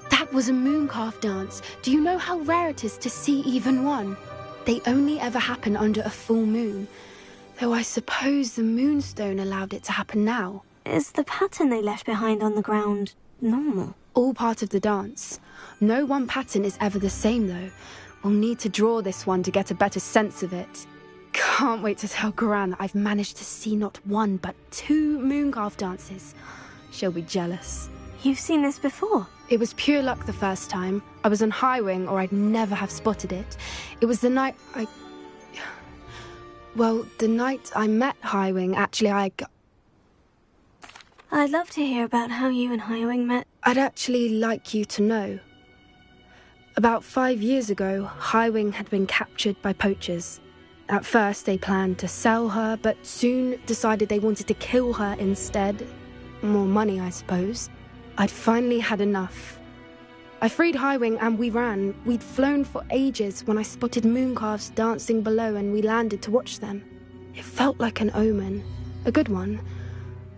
That was a mooncalf dance. Do you know how rare it is to see even one? They only ever happen under a full moon. Though I suppose the Moonstone allowed it to happen now. Is the pattern they left behind on the ground normal? All part of the dance. No one pattern is ever the same, though. We'll need to draw this one to get a better sense of it. Can't wait to tell Gran that I've managed to see not one, but 2 mooncalf dances. She'll be jealous. You've seen this before? It was pure luck the first time. I was on Highwing, or I'd never have spotted it. It was the night the night I met Highwing, actually, I'd love to hear about how you and Highwing met. I'd actually like you to know. About 5 years ago, Highwing had been captured by poachers. At first, they planned to sell her, but soon decided they wanted to kill her instead. More money, I suppose. I'd finally had enough. I freed Highwing and we ran. We'd flown for ages when I spotted mooncalves dancing below and we landed to watch them. It felt like an omen. A good one.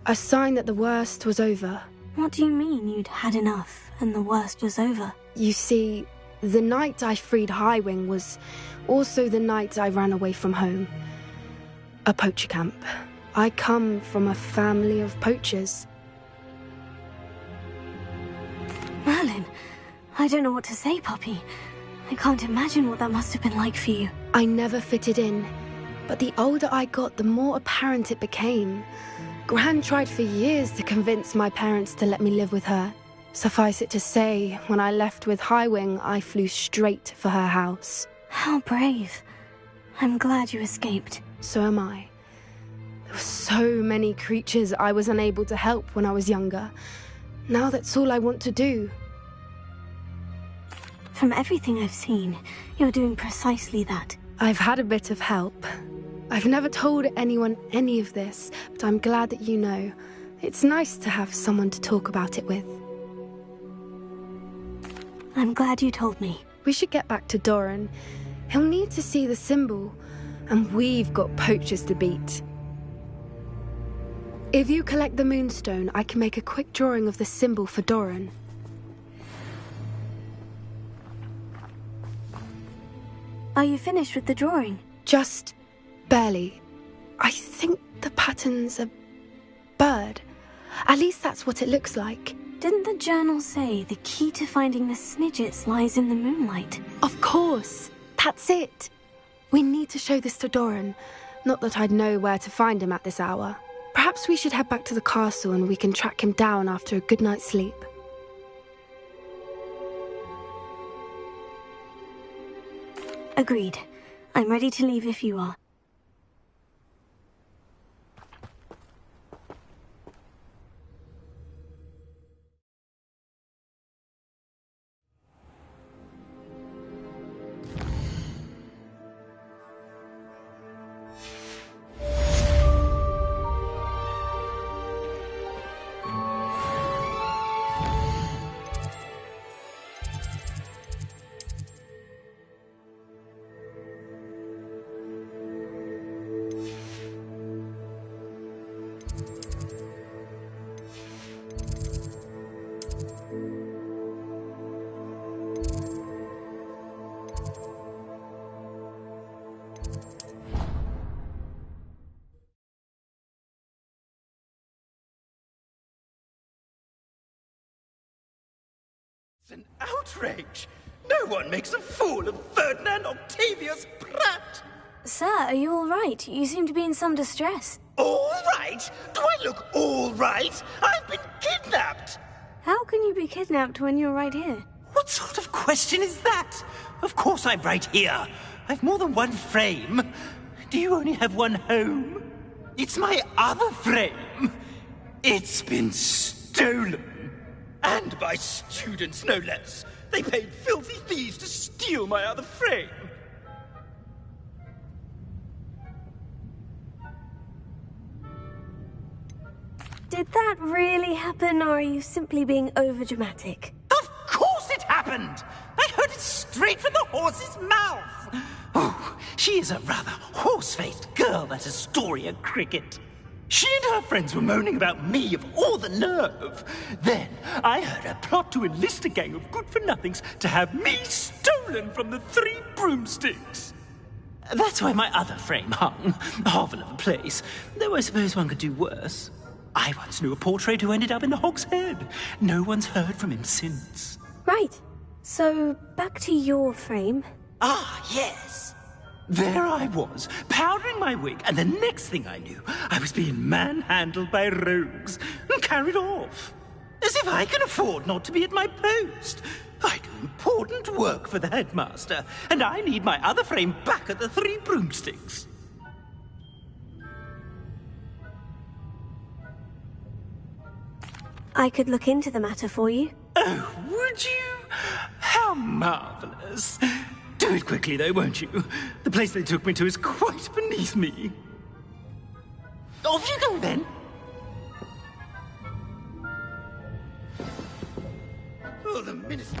A sign that the worst was over. What do you mean you'd had enough and the worst was over? You see, the night I freed Highwing was also the night I ran away from home. A poacher camp. I come from a family of poachers. Merlin, I don't know what to say, Poppy. I can't imagine what that must have been like for you. I never fitted in, but the older I got, the more apparent it became. Gran tried for years to convince my parents to let me live with her. Suffice it to say, when I left with Highwing, I flew straight for her house. How brave. I'm glad you escaped. So am I. There were so many creatures I was unable to help when I was younger. Now that's all I want to do. From everything I've seen, you're doing precisely that. I've had a bit of help. I've never told anyone any of this, but I'm glad that you know. It's nice to have someone to talk about it with. I'm glad you told me. We should get back to Doran. He'll need to see the symbol, and we've got poachers to beat. If you collect the Moonstone, I can make a quick drawing of the symbol for Doran. Are you finished with the drawing? Just barely. I think the pattern's a bird. At least that's what it looks like. Didn't the journal say the key to finding the Snidgets lies in the moonlight? Of course. That's it. We need to show this to Doran. Not that I'd know where to find him at this hour. Perhaps we should head back to the castle and we can track him down after a good night's sleep. Agreed. I'm ready to leave if you are. It's an outrage! No one makes a fool of Ferdinand Octavius Pratt! Sir, are you all right? You seem to be in some distress. All right? Do I look all right? I've been kidnapped! How can you be kidnapped when you're right here? What sort of question is that? Of course I'm right here. I've more than one frame. Do you only have one home? It's my other frame. It's been stolen. And by students, no less. They paid filthy thieves to steal my other frame. Did that really happen, or are you simply being overdramatic? Of course it happened! I heard it straight from the horse's mouth! Oh, she is a rather horse-faced girl, that Astoria Cricket. She and her friends were moaning about me of all the nerve. Then I heard her plot to enlist a gang of good-for-nothings to have me stolen from the Three Broomsticks. That's why my other frame hung. A hovel of a place, though I suppose one could do worse. I once knew a portrait who ended up in the Hog's Head. No one's heard from him since. Right. So, back to your frame. Ah, yes. There I was, powdering my wig, and the next thing I knew, I was being manhandled by rogues and carried off. As if I can afford not to be at my post. I do important work for the headmaster, and I need my other frame back at the Three Broomsticks. I could look into the matter for you. Oh, would you? How marvelous. Do it quickly, though, won't you? The place they took me to is quite beneath me. Off you go, then. Oh, the minister.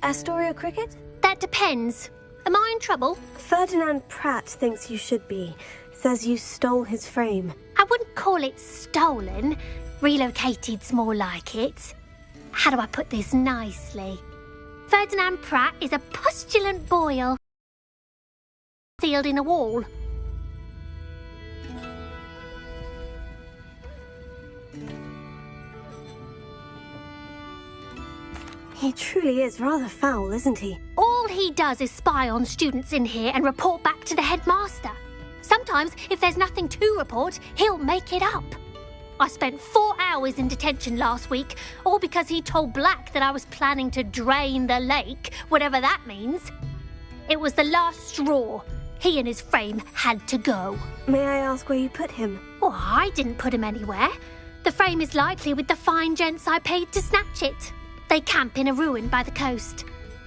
Astoria Cricket? That depends. Am I in trouble? Ferdinand Pratt thinks you should be. Says you stole his frame. I wouldn't call it stolen. Relocated's more like it. How do I put this nicely? Ferdinand Pratt is a postulant boil. Sealed in a wall. He truly is rather foul, isn't he? All he does is spy on students in here and report back to the headmaster. Sometimes, if there's nothing to report, he'll make it up. I spent 4 hours in detention last week, all because he told Black that I was planning to drain the lake, whatever that means. It was the last straw. He and his frame had to go. May I ask where you put him? Oh, I didn't put him anywhere. The frame is likely with the fine gents I paid to snatch it. They camp in a ruin by the coast.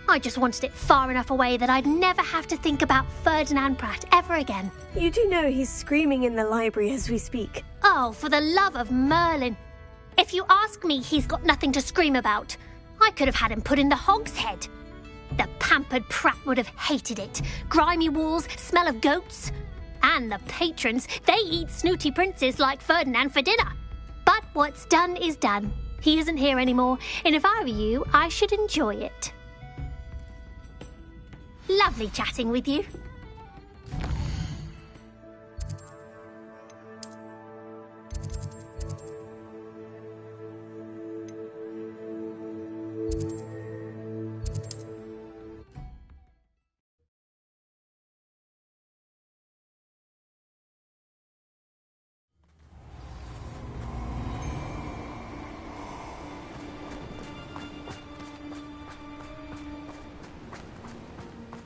I just wanted it far enough away that I'd never have to think about Ferdinand Pratt ever again. You do know he's screaming in the library as we speak. Oh, for the love of Merlin. If you ask me, he's got nothing to scream about. I could have had him put in the Hog's Head. The pampered prat would have hated it. Grimy walls, smell of goats. And the patrons, they eat snooty princes like Ferdinand for dinner. But what's done is done. He isn't here anymore, and if I were you, I should enjoy it. Lovely chatting with you.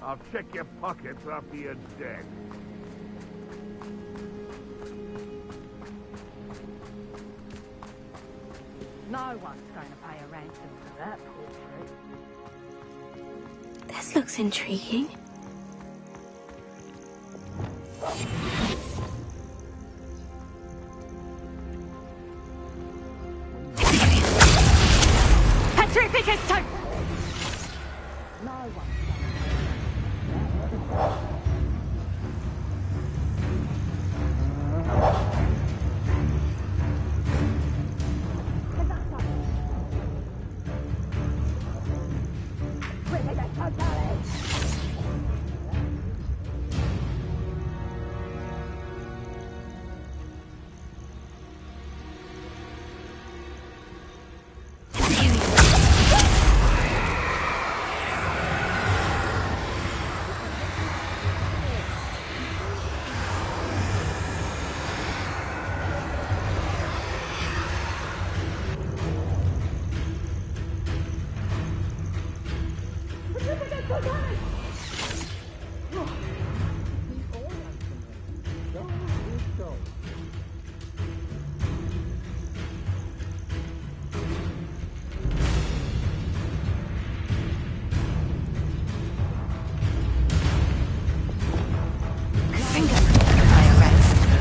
I'll check your pockets after you're dead. No one's going to pay a ransom for that portrait. This looks intriguing. Petrification! No one.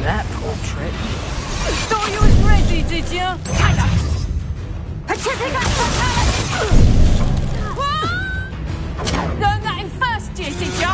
That portrait. Thought you was ready, did you? Learn that in first year, did ya?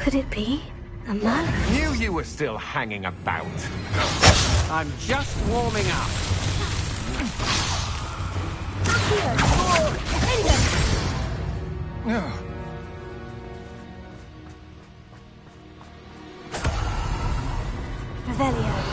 Could it be a murder? Knew you were still hanging about. I'm just warming up. Revelio.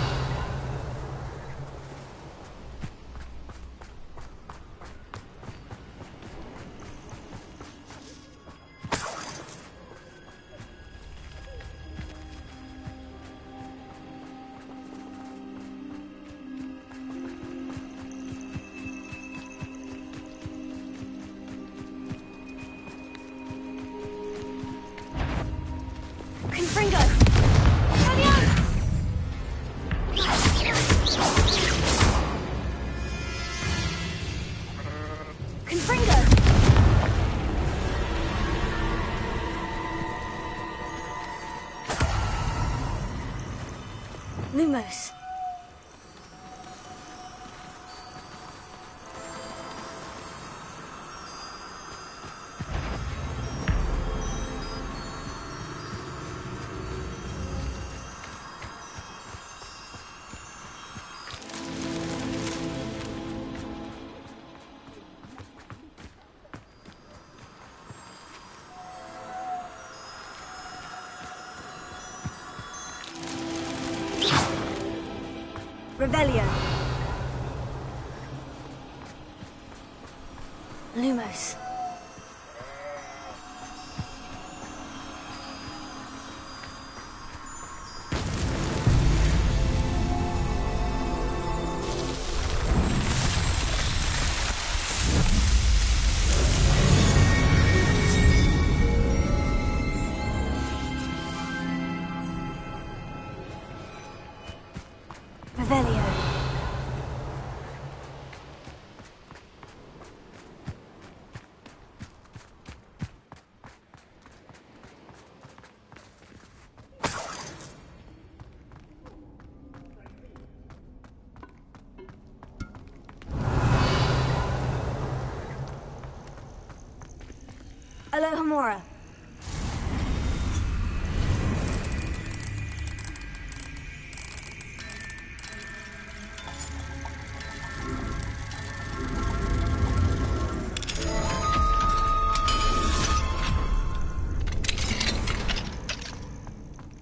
Lumos. Revelio. Lumos. Revelio. Alohomora.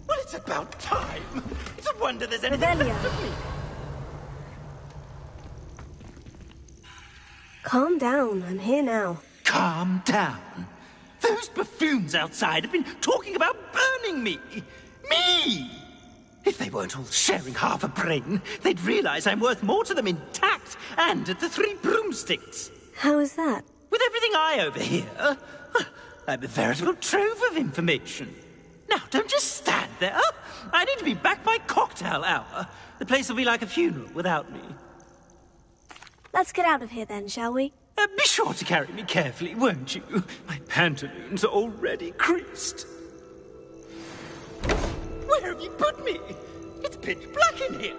Well, it's about time. It's a wonder there's anything Revelio. left of me. Calm down, I'm here now. Calm down. Those buffoons outside have been talking about burning me. Me! If they weren't all sharing half a brain, they'd realize I'm worth more to them intact and at the Three Broomsticks. How is that? With everything I overhear, I'm a veritable trove of information. Now, don't just stand there. I need to be back by cocktail hour. The place will be like a funeral without me. Let's get out of here then, shall we? Be sure to carry me carefully, won't you? My pantaloons are already creased. Where have you put me? It's pitch black in here.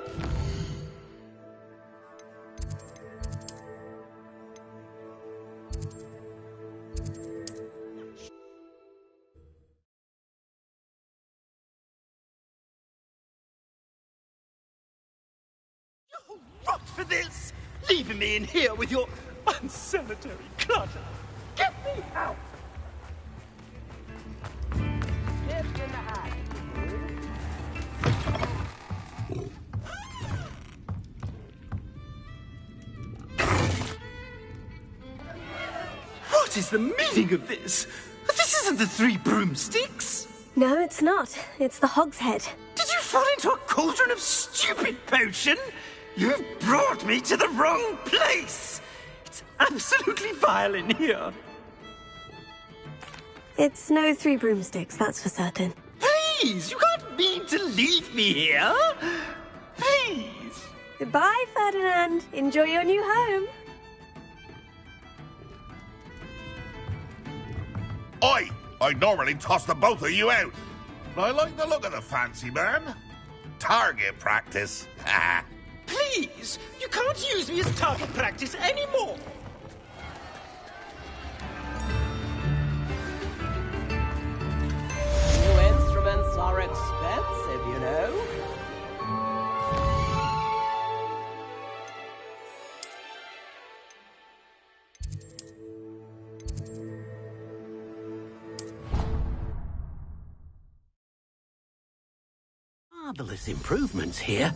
You're rot for this! Leaving me in here with your unsanitary clutter. Get me out! What is the meaning of this? This isn't the Three Broomsticks. No, it's not. It's the Hogshead. Did you fall into a cauldron of stupid potion? You've brought me to the wrong place. It's absolutely vile in here. It's no Three Broomsticks, that's for certain. Please, you can't mean to leave me here. Please. Goodbye, Ferdinand. Enjoy your new home. Oi! I'd normally toss the both of you out. But I like the look of the fancy man. Target practice. Please, you can't use me as target practice anymore. New instruments are expensive, you know. Marvelous improvements here.